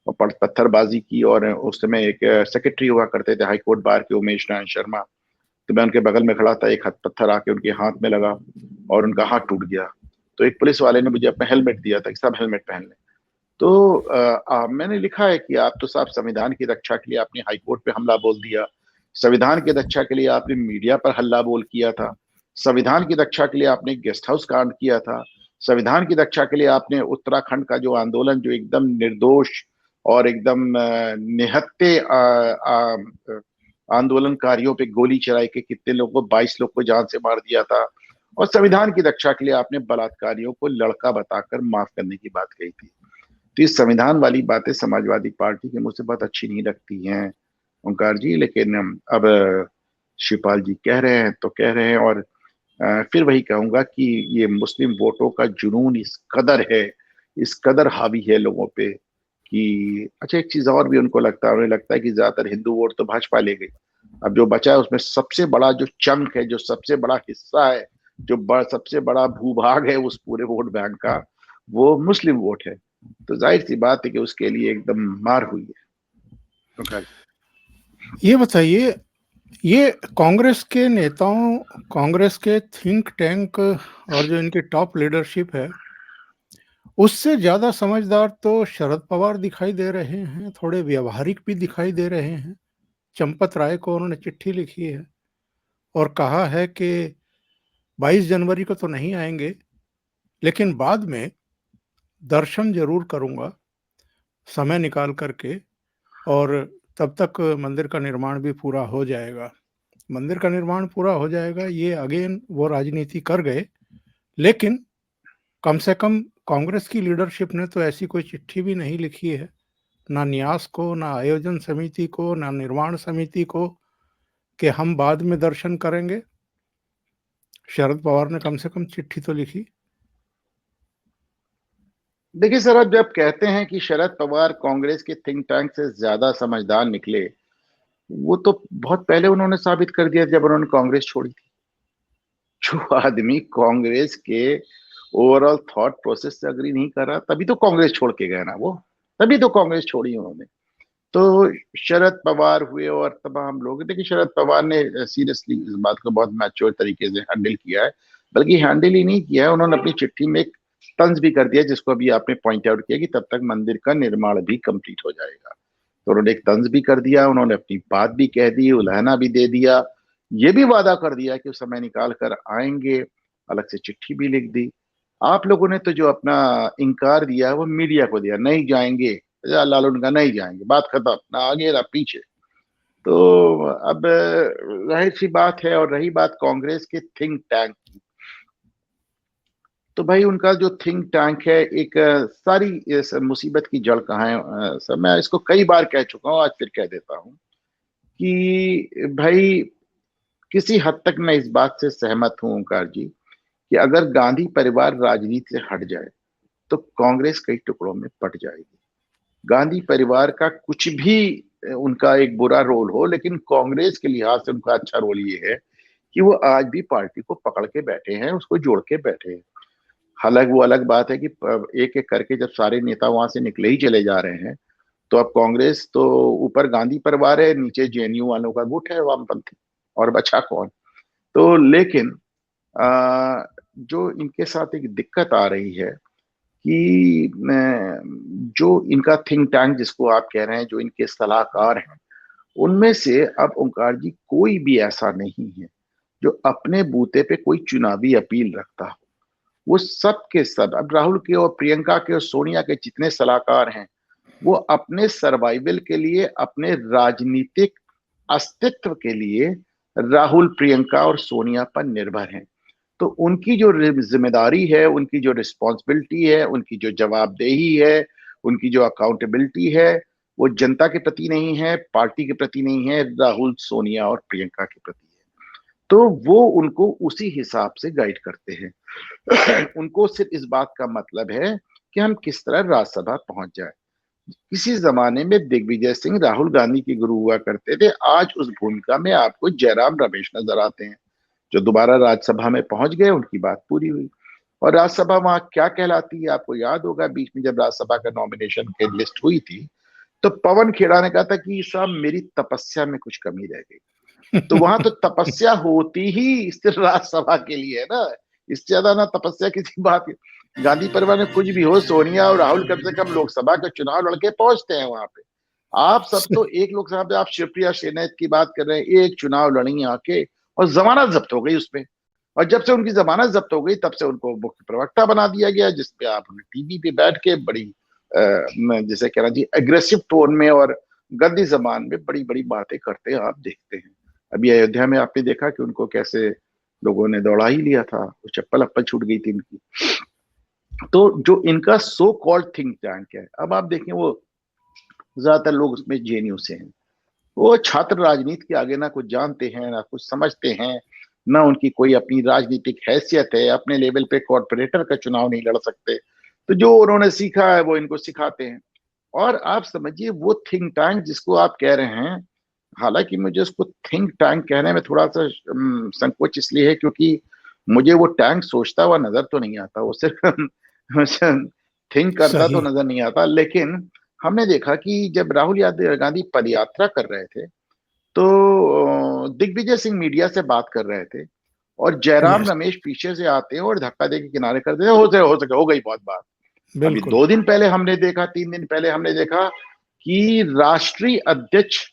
और पत्थरबाजी की। और उस समय एक सेक्रेटरी हुआ करते थे हाई कोर्ट बार के, उमेश नारायण शर्मा, तो मैं उनके बगल में खड़ा था, एक हाथ पत्थर आके उनके हाथ में लगा और उनका हाथ टूट गया। तो एक पुलिस वाले ने मुझे अपना हेलमेट दिया था कि सब हेलमेट पहन लें। तो मैंने लिखा है कि आप तो साहब संविधान की रक्षा के लिए आपने हाई कोर्ट पे हमला बोल दिया, संविधान की रक्षा के लिए आपने मीडिया पर हल्ला बोल किया था, संविधान की रक्षा के लिए आपने गेस्ट हाउस कांड किया था, संविधान की रक्षा के लिए आपने उत्तराखंड का जो आंदोलन, जो एकदम निर्दोष और एकदम निहत्थे आंदोलनकारियों पे गोली चलाई के कितने लोगों को, 22 लोग को जान से मार दिया था। और संविधान की रक्षा के लिए आपने बलात्कारियों को लड़का बताकर माफ करने की बात कही थी। तो ये संविधान वाली बातें समाजवादी पार्टी के मुंह से बहुत अच्छी नहीं लगती हैं ओंकार जी, लेकिन अब शिवपाल जी कह रहे हैं तो कह रहे हैं। और फिर वही कहूंगा कि ये मुस्लिम वोटों का जुनून इस कदर है, इस कदर हावी है लोगों पे कि अच्छा, एक चीज और भी उनको लगता है, उन्हें लगता है कि ज्यादातर हिंदू वोट तो भाजपा ले गई। अब जो बचा है उसमें सबसे बड़ा जो चंक है, जो सबसे बड़ा हिस्सा है, सबसे बड़ा भूभाग है उस पूरे वोट बैंक का, वो मुस्लिम वोट है। तो जाहिर सी बात है कि उसके लिए एकदम मार हुई है। तो ये बताइए, ये कांग्रेस के नेताओं, कांग्रेस के थिंक टैंक और जो इनकी टॉप लीडरशिप है, उससे ज्यादा समझदार तो शरद पवार दिखाई दे रहे हैं, थोड़े व्यवहारिक भी दिखाई दे रहे हैं। चंपत राय को उन्होंने चिट्ठी लिखी है और कहा है कि 22 जनवरी को तो नहीं आएंगे, लेकिन बाद में दर्शन जरूर करूंगा समय निकाल करके, और तब तक मंदिर का निर्माण भी पूरा हो जाएगा। मंदिर का निर्माण पूरा हो जाएगा, ये अगेन वो राजनीति कर गए। लेकिन कम से कम कांग्रेस की लीडरशिप ने तो ऐसी कोई चिट्ठी भी नहीं लिखी है, ना न्यास को, ना आयोजन समिति को, ना निर्माण समिति को, कि हम बाद में दर्शन करेंगे। शरद पवार ने कम से कम चिट्ठी तो लिखी। देखिए सर, अब जब कहते हैं कि शरद पवार कांग्रेस के थिंक टैंक से ज्यादा समझदार निकले, वो तो बहुत पहले उन्होंने साबित कर दिया जब उन्होंने कांग्रेस छोड़ी थी। जो आदमी कांग्रेस के ओवरऑल थॉट प्रोसेस से अग्री नहीं कर रहा, तभी तो कांग्रेस छोड़ के गए ना वो, तभी तो कांग्रेस छोड़ी उन्होंने। तो शरद पवार हुए और तमाम लोग, देखिए शरद पवार ने सीरियसली इस बात को बहुत मैच्योर तरीके से हैंडल किया है। बल्कि हैंडल ही नहीं किया है, उन्होंने अपनी चिट्ठी में एक तंज भी कर दिया, जिसको अभी आपने पॉइंट आउट किया कि तब तक मंदिर का निर्माण भी कंप्लीट हो जाएगा। तो उन्होंने एक तंज भी कर दिया, उन्होंने अपनी बात भी कह दी, उल्हाना भी दे दिया, ये भी वादा कर दिया कि उस समय निकाल कर आएंगे, अलग से चिट्ठी भी लिख दी। आप लोगों ने तो जो अपना इनकार दिया है वो मीडिया को दिया, नहीं जाएंगे, लाल उनका नहीं जाएंगे, बात खत्म, ना आगे ना पीछे। तो अब जाहिर सी बात है। और रही बात कांग्रेस के थिंक टैंक की, तो भाई उनका जो थिंक टैंक है, एक सारी इस मुसीबत की जड़ कहाँ है, सर मैं इसको कई बार कह चुका हूँ, आज फिर कह देता हूँ कि भाई किसी हद तक मैं इस बात से सहमत हूँ ओंकार जी कि अगर गांधी परिवार राजनीति से हट जाए तो कांग्रेस कई टुकड़ों में बट जाएगी। गांधी परिवार का कुछ भी उनका एक बुरा रोल हो, लेकिन कांग्रेस के लिहाज से उनका अच्छा रोल ये है कि वो आज भी पार्टी को पकड़ के बैठे हैं, उसको जोड़ के बैठे हैं। हालांकि वो अलग बात है कि एक एक करके जब सारे नेता वहां से निकले ही चले जा रहे हैं, तो अब कांग्रेस तो ऊपर गांधी परिवार है, नीचे जेएनयू वालों का गुट है वामपंथी, और बचा कौन। तो लेकिन जो इनके साथ एक दिक्कत आ रही है कि जो इनका थिंक टैंक जिसको आप कह रहे हैं, जो इनके सलाहकार हैं, उनमें से अब ओंकार जी कोई भी ऐसा नहीं है जो अपने बूते पे कोई चुनावी अपील रखता हो। वो सब के सब, अब राहुल के और प्रियंका के और सोनिया के जितने सलाहकार हैं, वो अपने सर्वाइवल के लिए, अपने राजनीतिक अस्तित्व के लिए राहुल, प्रियंका और सोनिया पर निर्भर हैं। तो उनकी जो जिम्मेदारी है, उनकी जो रिस्पॉन्सिबिलिटी है, उनकी जो जवाबदेही है, उनकी जो अकाउंटेबिलिटी है, वो जनता के प्रति नहीं है, पार्टी के प्रति नहीं है, राहुल, सोनिया और प्रियंका के प्रति है। तो वो उनको उसी हिसाब से गाइड करते हैं। उनको सिर्फ इस बात का मतलब है कि हम किस तरह राज्यसभा पहुंच जाए। किसी जमाने में दिग्विजय सिंह राहुल गांधी के गुरु हुआ करते थे, आज उस भूमिका में आपको जयराम रमेश नजर आते हैं, जो दोबारा राज्यसभा में पहुंच गए, उनकी बात पूरी हुई। और राज्यसभा वहां क्या कहलाती है, आपको याद होगा बीच में जब राज्यसभा का नॉमिनेशन की लिस्ट हुई थी, तो पवन खेड़ा ने कहा था कि साहब मेरी तपस्या में कुछ कमी रह गई। तो वहां तो तपस्या होती ही सिर्फ राज्यसभा के लिए है ना, इससे ज्यादा ना तपस्या किसी बात की। गांधी परिवार में कुछ भी हो, सोनिया और राहुल कम से कम लोकसभा का चुनाव लड़के पहुंचते हैं वहां पे। आप सब तो एक लोकसभा में आप शिवप्रिया शेनैत की बात कर रहे हैं, एक चुनाव लड़ी आके और जमानत जब्त हो गई उसपे। और जब से उनकी जमानत जब्त हो गई तब से उनको मुख्य प्रवक्ता बना दिया गया, जिसपे आप टीवी पे बैठ के बड़ी जिसे कहना जी एग्रेसिव टोन में और गंदी जबान में बड़ी बड़ी बातें करते आप देखते हैं। अभी अयोध्या में आपने देखा कि उनको कैसे लोगों ने दौड़ा ही लिया था, वो चप्पल अप्पल छूट गई थी इनकी। तो जो इनका सो कॉल्ड थिंक टैंक है, अब आप देखें वो ज्यादातर लोग उसमें जेएनयू से हैं। वो छात्र राजनीति के आगे ना कुछ जानते हैं ना कुछ समझते हैं, ना उनकी कोई अपनी राजनीतिक हैसियत है, अपने लेवल पे कॉर्पोरेटर का चुनाव नहीं लड़ सकते। तो जो उन्होंने सीखा है वो इनको सिखाते हैं। और आप समझिए वो थिंक टैंक जिसको आप कह रहे हैं, हालांकि मुझे उसको थिंक टैंक कहने में थोड़ा सा संकोच इसलिए है क्योंकि मुझे वो टैंक सोचता हुआ नजर तो नहीं आता, वो सिर्फ थिंक करता तो सही। नजर नहीं आता। लेकिन हमने देखा कि जब राहुल यादव गांधी पदयात्रा कर रहे थे तो दिग्विजय सिंह मीडिया से बात कर रहे थे और जयराम यस, रमेश पीछे से आते हैं और धक्का दे के किनारे कर देते हैं, हो सके हो गई बहुत बात। अभी बिल्कुल। 2 दिन पहले हमने देखा, 3 दिन पहले हमने देखा कि राष्ट्रीय अध्यक्ष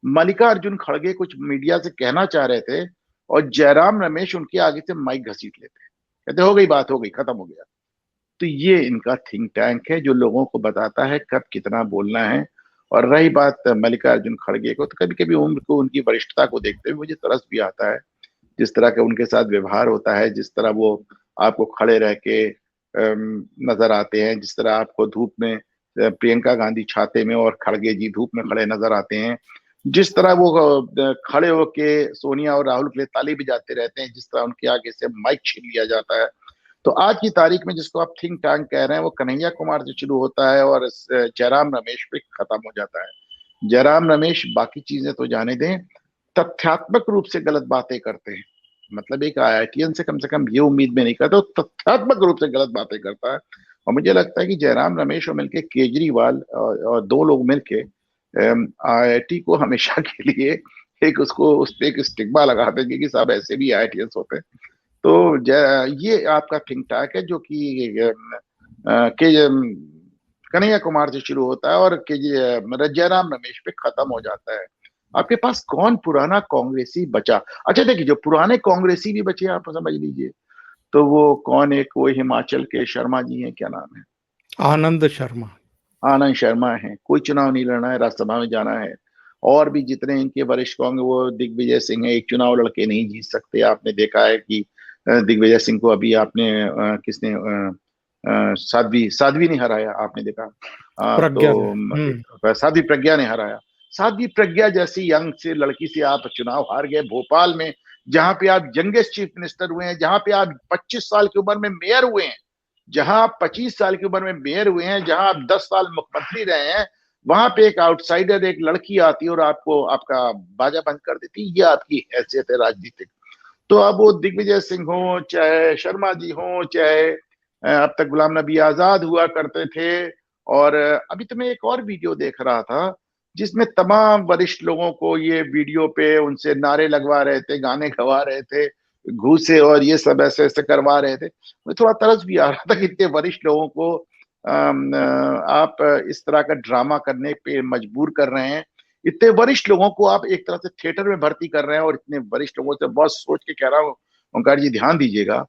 मल्लिकार्जुन खड़गे कुछ मीडिया से कहना चाह रहे थे और जयराम रमेश उनके आगे से माइक घसीट लेते, कहते हो गई बात, हो गई, खत्म हो गया। तो ये इनका थिंक टैंक है जो लोगों को बताता है कब कितना बोलना है। और रही बात मल्लिकार्जुन खड़गे को, तो कभी कभी उम्र को उनकी वरिष्ठता को देखते हुए मुझे तरस भी आता है, जिस तरह का उनके साथ व्यवहार होता है, जिस तरह वो आपको खड़े रह के नजर आते हैं, जिस तरह आपको धूप में प्रियंका गांधी छाते में और खड़गे जी धूप में खड़े नजर आते हैं, जिस तरह वो खड़े होके सोनिया और राहुल के लिए ताली बजाते रहते हैं, जिस तरह उनके आगे से माइक छीन लिया जाता है। तो आज की तारीख में जिसको आप थिंक टैंक कह रहे हैं वो कन्हैया कुमार से शुरू होता है और जयराम रमेश पे खत्म हो जाता है। जयराम रमेश बाकी चीजें तो जाने दें, तथ्यात्मक रूप से गलत बातें करते हैं। मतलब एक आईआईटीएन से कम ये उम्मीद में नहीं करता, वो तथ्यात्मक रूप से गलत बातें करता है। और मुझे लगता है कि जयराम रमेश और मिलके केजरीवाल और 2 लोग मिलके आईआईटी को हमेशा के लिए एक उसको उस पे एक स्टिग्मा लगा देंगे कि साहब ऐसे भी आईआईटीएंस होते हैं। तो ये आपका थिंक टैंक है जो कि के कन्हैया कुमार से शुरू होता है और के जयराम रमेश पे खत्म हो जाता है। आपके पास कौन पुराना कांग्रेसी बचा? अच्छा देखिए, जो पुराने कांग्रेसी भी बचे आप समझ लीजिए, तो वो कौन, एक वो हिमाचल के शर्मा जी हैं, क्या नाम है, आनंद शर्मा। आनंद शर्मा है, कोई चुनाव नहीं लड़ना है, राज्यसभा में जाना है। और भी जितने इनके वरिष्ठ कांग्रेस, वो दिग्विजय सिंह है, एक चुनाव लड़के नहीं जीत सकते। आपने देखा है कि दिग्विजय सिंह को अभी आपने किसने साध्वी साध्वी ने हराया, आपने देखा। प्रज्ञा ने। साध्वी प्रज्ञा ने हराया। साध्वी प्रज्ञा जैसी यंग से लड़की से आप चुनाव हार गए भोपाल में, जहां पे आप यंगेस्ट चीफ मिनिस्टर हुए हैं, जहां पे आप 25 साल की उम्र में मेयर हुए हैं, जहां आप 25 साल की उम्र में मेयर हुए हैं, जहां आप 10 साल मुख्यमंत्री रहे हैं, वहां पे एक आउटसाइडर, एक लड़की आती है और आपको आपका बाजा बंद कर देती। ये आपकी हैसियत है राजनीतिक। तो अब वो दिग्विजय सिंह हो, चाहे शर्मा जी हो, चाहे अब तक गुलाम नबी आजाद हुआ करते थे। और अभी तो मैं एक और वीडियो देख रहा था जिसमें तमाम वरिष्ठ लोगों को ये वीडियो पे उनसे नारे लगवा रहे थे, गाने गवा रहे थे, घूसे और ये सब ऐसे ऐसे करवा रहे थे। मुझे थोड़ा तरस भी आ रहा था कि इतने वरिष्ठ लोगों को आप इस तरह का ड्रामा करने पे मजबूर कर रहे हैं। इतने वरिष्ठ लोगों को आप एक तरह से थिएटर में भर्ती कर रहे हैं और इतने वरिष्ठ लोगों से बहुत सोच के कह रहा हूँ, ओंकार जी ध्यान दीजिएगा।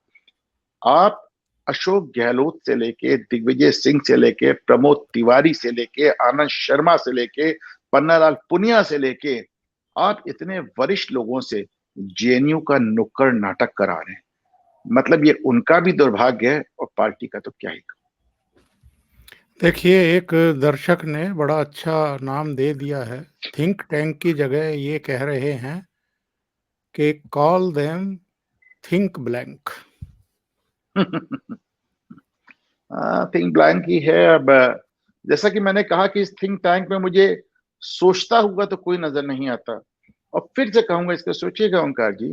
आप अशोक गहलोत से लेके, दिग्विजय सिंह से लेके, प्रमोद तिवारी से लेके, आनंद शर्मा से लेके, पन्नालाल पुनिया से लेके, आप इतने वरिष्ठ लोगों से जेएनयू का नुक्कड़ नाटक करा रहे हैं। मतलब ये उनका भी दुर्भाग्य है और पार्टी का तो क्या ही। देखिए, एक दर्शक ने बड़ा अच्छा नाम दे दिया है। थिंक टैंक की जगह ये कह रहे हैं कि call them think blank. Think blank ही है। अब जैसा कि मैंने कहा कि इस थिंक टैंक में मुझे सोचता हुआ तो कोई नजर नहीं आता। और फिर से कहूंगा, इसको सोचिएगा ओंकार जी,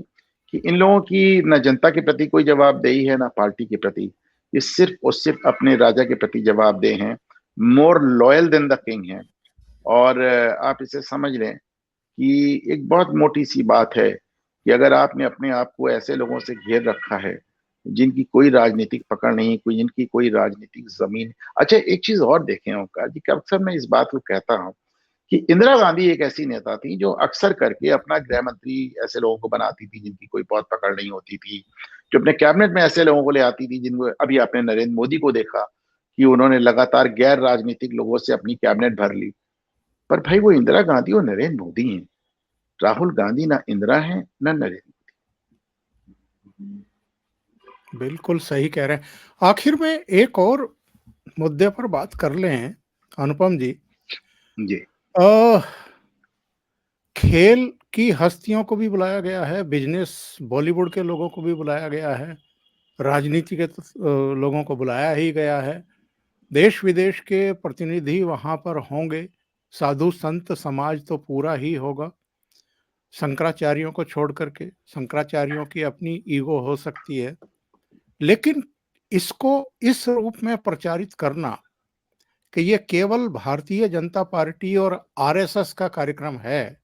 कि इन लोगों की न जनता के प्रति कोई जवाबदेही है ना पार्टी के प्रति। ये सिर्फ और सिर्फ अपने राजा के प्रति जवाबदेह हैं, more loyal than the king है। और आप इसे समझ लें कि एक बहुत मोटी सी बात है कि अगर आपने अपने आप को ऐसे लोगों से घेर रखा है जिनकी कोई राजनीतिक पकड़ नहीं, कोई जिनकी कोई राजनीतिक जमीन। अच्छा एक चीज और देखें ओंकार जी, कि अक्सर मैं इस बात को कहता हूँ कि इंदिरा गांधी एक ऐसी नेता थी जो अक्सर करके अपना गृह मंत्री ऐसे लोगों को बनाती थी जिनकी कोई बहुत पकड़ नहीं होती थी, जो अपने कैबिनेट में ऐसे लोगों को ले आती थी जिनको, अभी आपने नरेंद्र मोदी को देखा कि उन्होंने लगातार गैर राजनीतिक लोगों से अपनी कैबिनेट भर ली। पर भाई वो इंदिरा गांधी और नरेंद्र मोदी हैं। राहुल गांधी ना इंदिरा है ना नरेंद्र। बिल्कुल सही कह रहे हैं। आखिर में एक और मुद्दे पर बात कर लें अनुपम जी। जी। अ, खेल की हस्तियों को भी बुलाया गया है, बिजनेस बॉलीवुड के लोगों को भी बुलाया गया है, राजनीति के लोगों को बुलाया ही गया है। देश-विदेश के प्रतिनिधि वहाँ पर होंगे, साधु संत समाज तो पूरा ही होगा। शंकराचार्यों को छोड़ कर के, शंकराचार्यों की अपनी ईगो हो सकती है, लेकिन इसको इस रूप में प्रचारित करना कि ये केवल भारतीय जनता पार्टी और आरएसएस का कार्यक्रम है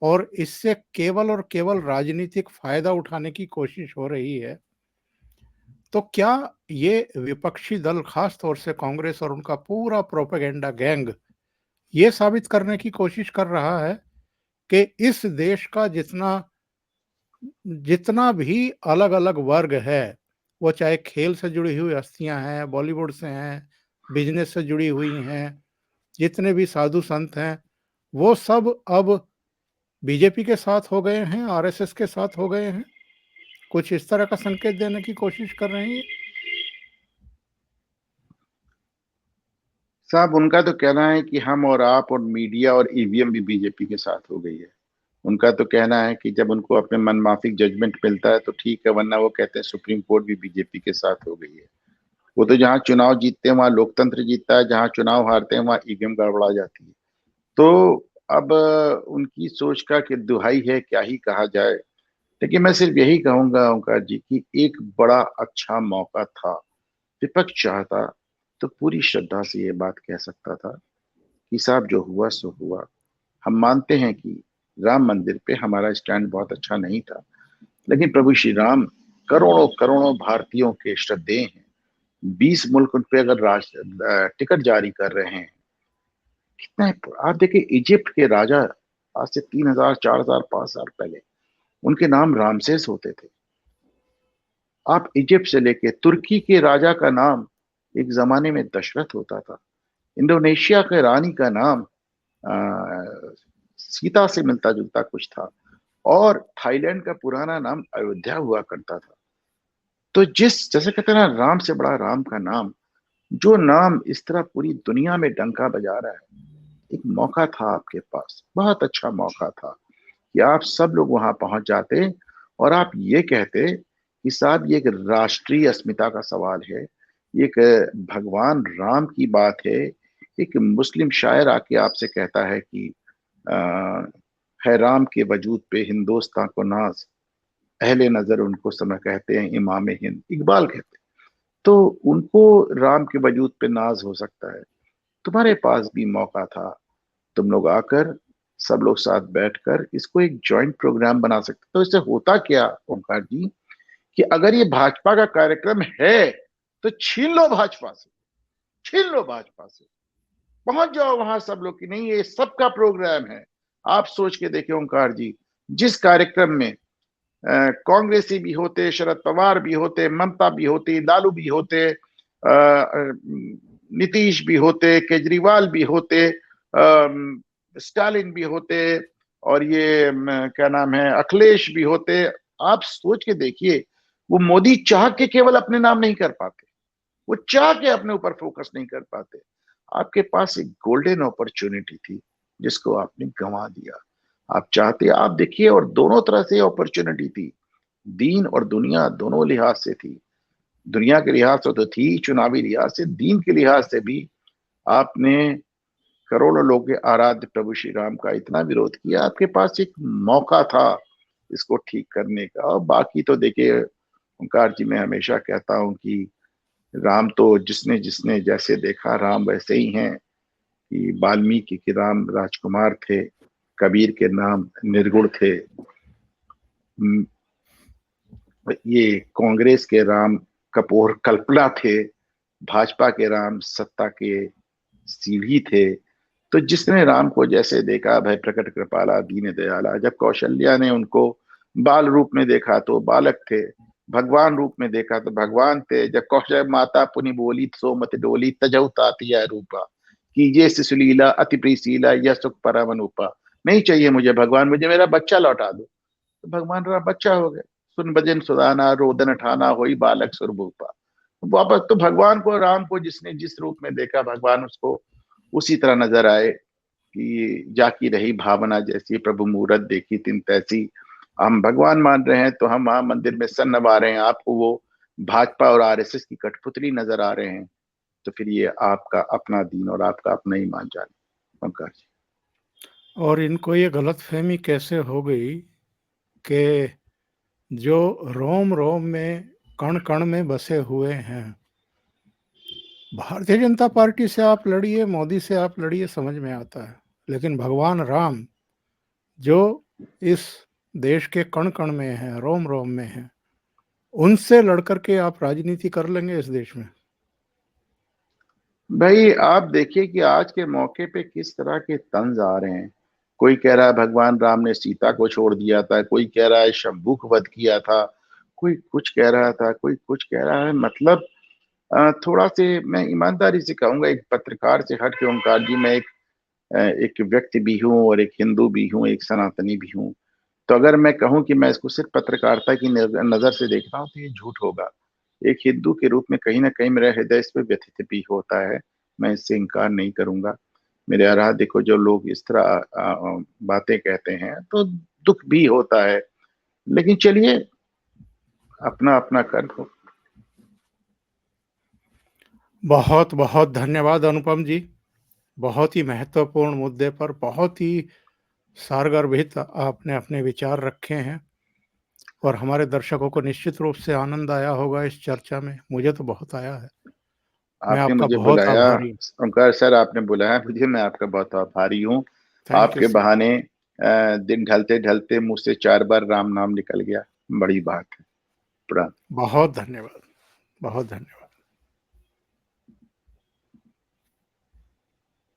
और इससे केवल और केवल राजनीतिक फायदा उठाने की कोशिश हो रही है, तो क्या ये विपक्षी दल खास तौर से कांग्रेस और उनका पूरा प्रोपेगेंडा गैंग ये साबित करने की कोशिश कर रहा है कि इस देश का जितना जितना भी अलग-अलग वर्ग है, वो चाहे खेल से जुड़ी हुई हस्तियाँ हैं, बॉलीवुड से हैं, बिज़नेस से जुड़ी हुई हैं, जितने भी साधु संत हैं, वो सब अब बीजेपी के साथ हो गए हैं, आरएसएस के साथ हो गए हैं। कुछ इस तरह का संकेत देने की कोशिश कर रहे हैं ये? साहब उनका तो कहना है कि हम और आप और मीडिया और ईवीएम भी बीजेपी के साथ हो गई है। उनका तो कहना है कि जब उनको अपने मनमाफिक जजमेंट मिलता है तो ठीक है, वरना वो कहते हैं सुप्रीम कोर्ट भी बीजेपी के साथ हो गई है। वो तो जहां चुनाव जीतते हैं वहां लोकतंत्र जीतता है, जहां चुनाव हारते हैं वहां ईवीएम गड़बड़ा जाती है। तो अब उनकी सोच का कि दुहाई है, क्या ही कहा जाए। लेकिन मैं सिर्फ यही कहूंगा ओंकार जी की एक बड़ा अच्छा मौका था। विपक्ष चाहता तो पूरी श्रद्धा से ये बात कह सकता था कि साहब जो हुआ सो हुआ। हम मानते हैं कि राम मंदिर पे हमारा स्टैंड बहुत अच्छा नहीं था, लेकिन प्रभु श्री राम करोड़ों करोड़ों भारतीयों के श्रद्धेय हैं। 20 मुल्क उन पे अगर टिकट जारी कर रहे हैं, कितना है। आप देखिए इजिप्ट के राजा आज से 3,000 4,000 5,000 पहले उनके नाम रामसेस होते थे। आप इजिप्ट से लेके तुर्की के राजा का नाम एक जमाने में दशरथ होता था। इंडोनेशिया के रानी का नाम सीता से मिलता जुलता कुछ था। और थाईलैंड का पुराना नाम अयोध्या हुआ करता था। तो जिस जैसे कहते हैं ना, राम से बड़ा राम का नाम, जो नाम इस तरह पूरी दुनिया में डंका बजा रहा है। एक मौका था आपके पास, बहुत अच्छा मौका था कि आप सब लोग वहां पहुंच जाते और आप ये कहते कि साहब ये एक राष्ट्रीय अस्मिता का सवाल है, ये एक भगवान राम की बात है। एक मुस्लिम शायर आके आपसे कहता है कि आ, है राम के वजूद पे हिंदुस्तान को नाज, अहले नजर उनको समय कहते हैं इमाम हिंद, इकबाल कहते हैं। तो उनको राम के वजूद पे नाज हो सकता है। तुम्हारे पास भी मौका था, तुम लोग आकर सब लोग साथ बैठकर इसको एक जॉइंट प्रोग्राम बना सकते। तो इससे होता क्या ओंकार जी कि अगर ये भाजपा का कार्यक्रम है तो छीन लो भाजपा से, छीन लो भाजपा से, पहुंच जाओ वहां सब लोग की नहीं ये सबका प्रोग्राम है। आप सोच के देखिए ओंकार जी, जिस कार्यक्रम में कांग्रेसी भी होते, शरद पवार भी होते, ममता भी होती, लालू भी होते, नीतीश भी होते, केजरीवाल भी होते, स्टालिन भी होते, और ये क्या नाम है अखिलेश भी होते। आप सोच के देखिए, वो मोदी चाह के केवल अपने नाम नहीं कर पाते, वो चाह के अपने ऊपर फोकस नहीं कर पाते। आपके पास एक गोल्डन अपॉर्चुनिटी थी जिसको आपने गंवा दिया। आप चाहते, आप देखिए, और दोनों तरह से अपॉर्चुनिटी थी, दीन और दुनिया दोनों लिहाज से थी। दुनिया के लिहाज से तो थी, चुनावी लिहाज से, दीन के लिहाज से भी आपने करोड़ों लोगों के आराध्य प्रभु श्री राम का इतना विरोध किया। आपके पास एक मौका था इसको ठीक करने का। और बाकी तो देखिए ओंकार जी, मैं हमेशा कहता हूं कि राम तो जिसने जिसने जैसे देखा राम वैसे ही हैं। कि वाल्मीकि के राम राजकुमार थे, कबीर के नाम निर्गुण थे, ये कांग्रेस के राम कपोर कल्पना थे, भाजपा के राम सत्ता के सीढ़ी थे। तो जिसने राम को जैसे देखा, भय प्रकट कृपाला दीन दयाला, जब कौशल्या ने उनको बाल रूप में देखा तो बालक थे, भगवान रूप में देखा तो भगवान थे। जब कौशल माता पुनि बोली सो मत डोली, तजऊ तातिया रूपा। कीजिए शिशुलीला अति प्रीतिशीला यह सुख परम अनूपा। नहीं चाहिए मुझे भगवान, मुझे मेरा बच्चा लौटा दो। तो भगवान राम बच्चा हो गए। सुन भजन सुदाना रोदन ठाना होई बालक सुरभूपा। वापस तो भगवान को, राम को जिसने जिस रूप में देखा, भगवान उसको उसी तरह नजर आए कि जाकी रही भावना जैसी, प्रभु मूरत देखी तिन तैसी। हम भगवान मान रहे हैं तो हम वहां मंदिर में सन नवा रहे हैं, आपको वो भाजपा और आरएसएस की कठपुतली नजर आ रहे हैं। तो फिर ये आपका अपना दीन और आपका अपना ईमान जाने। ओंकार जी। और इनको ये गलतफहमी कैसे हो गई कि जो रोम रोम में, कण कण में बसे हुए हैं, भारतीय जनता पार्टी से आप लड़िए, मोदी से आप लड़िए, समझ में आता है, लेकिन भगवान राम जो इस देश के कण कण में है, रोम रोम में है, उनसे लड़कर के आप राजनीति कर लेंगे इस देश में? भाई आप देखिए कि आज के मौके पे किस तरह के तंज आ रहे हैं। कोई कह रहा है भगवान राम ने सीता को छोड़ दिया था, कोई कह रहा है शंभू को वध किया था, कोई कुछ कह रहा था, कोई कुछ कह रहा है। मतलब थोड़ा से मैं ईमानदारी से कहूंगा, एक पत्रकार से हट के ओंकार जी, मैं एक व्यक्ति भी हूँ और एक हिंदू भी हूँ, एक सनातनी भी हूँ। तो अगर मैं कहूँ कि मैं इसको सिर्फ पत्रकारिता की नजर से देखता हूँ तो ये झूठ होगा। एक हिंदू के रूप में कहीं ना कहीं मेरा हृदय इस पे व्यथित भी होता है, मैं इससे इनकार नहीं करूंगा। मेरे आराध्य देखो, जो लोग इस तरह बातें कहते हैं तो दुख भी होता है, लेकिन चलिए अपना अपना कर्म। बहुत बहुत धन्यवाद अनुपम जी। बहुत ही महत्वपूर्ण मुद्दे पर बहुत ही सारगर्भित आपने अपने विचार रखे हैं और हमारे दर्शकों को निश्चित रूप से आनंद आया होगा इस चर्चा में। मुझे तो बहुत आया है। मैं आपने आपका मुझे बहुत बुलाया, आभारी हूँ। ओंकार सर आपने बुलाया मुझे, मैं आपका बहुत आभारी हूँ। थैंक यू आपके सर। बहाने दिन ढलते ढलते मुंह से 4 बार राम नाम निकल गया, बड़ी बात है। प्रणाम। बहुत धन्यवाद। बहुत धन्यवाद।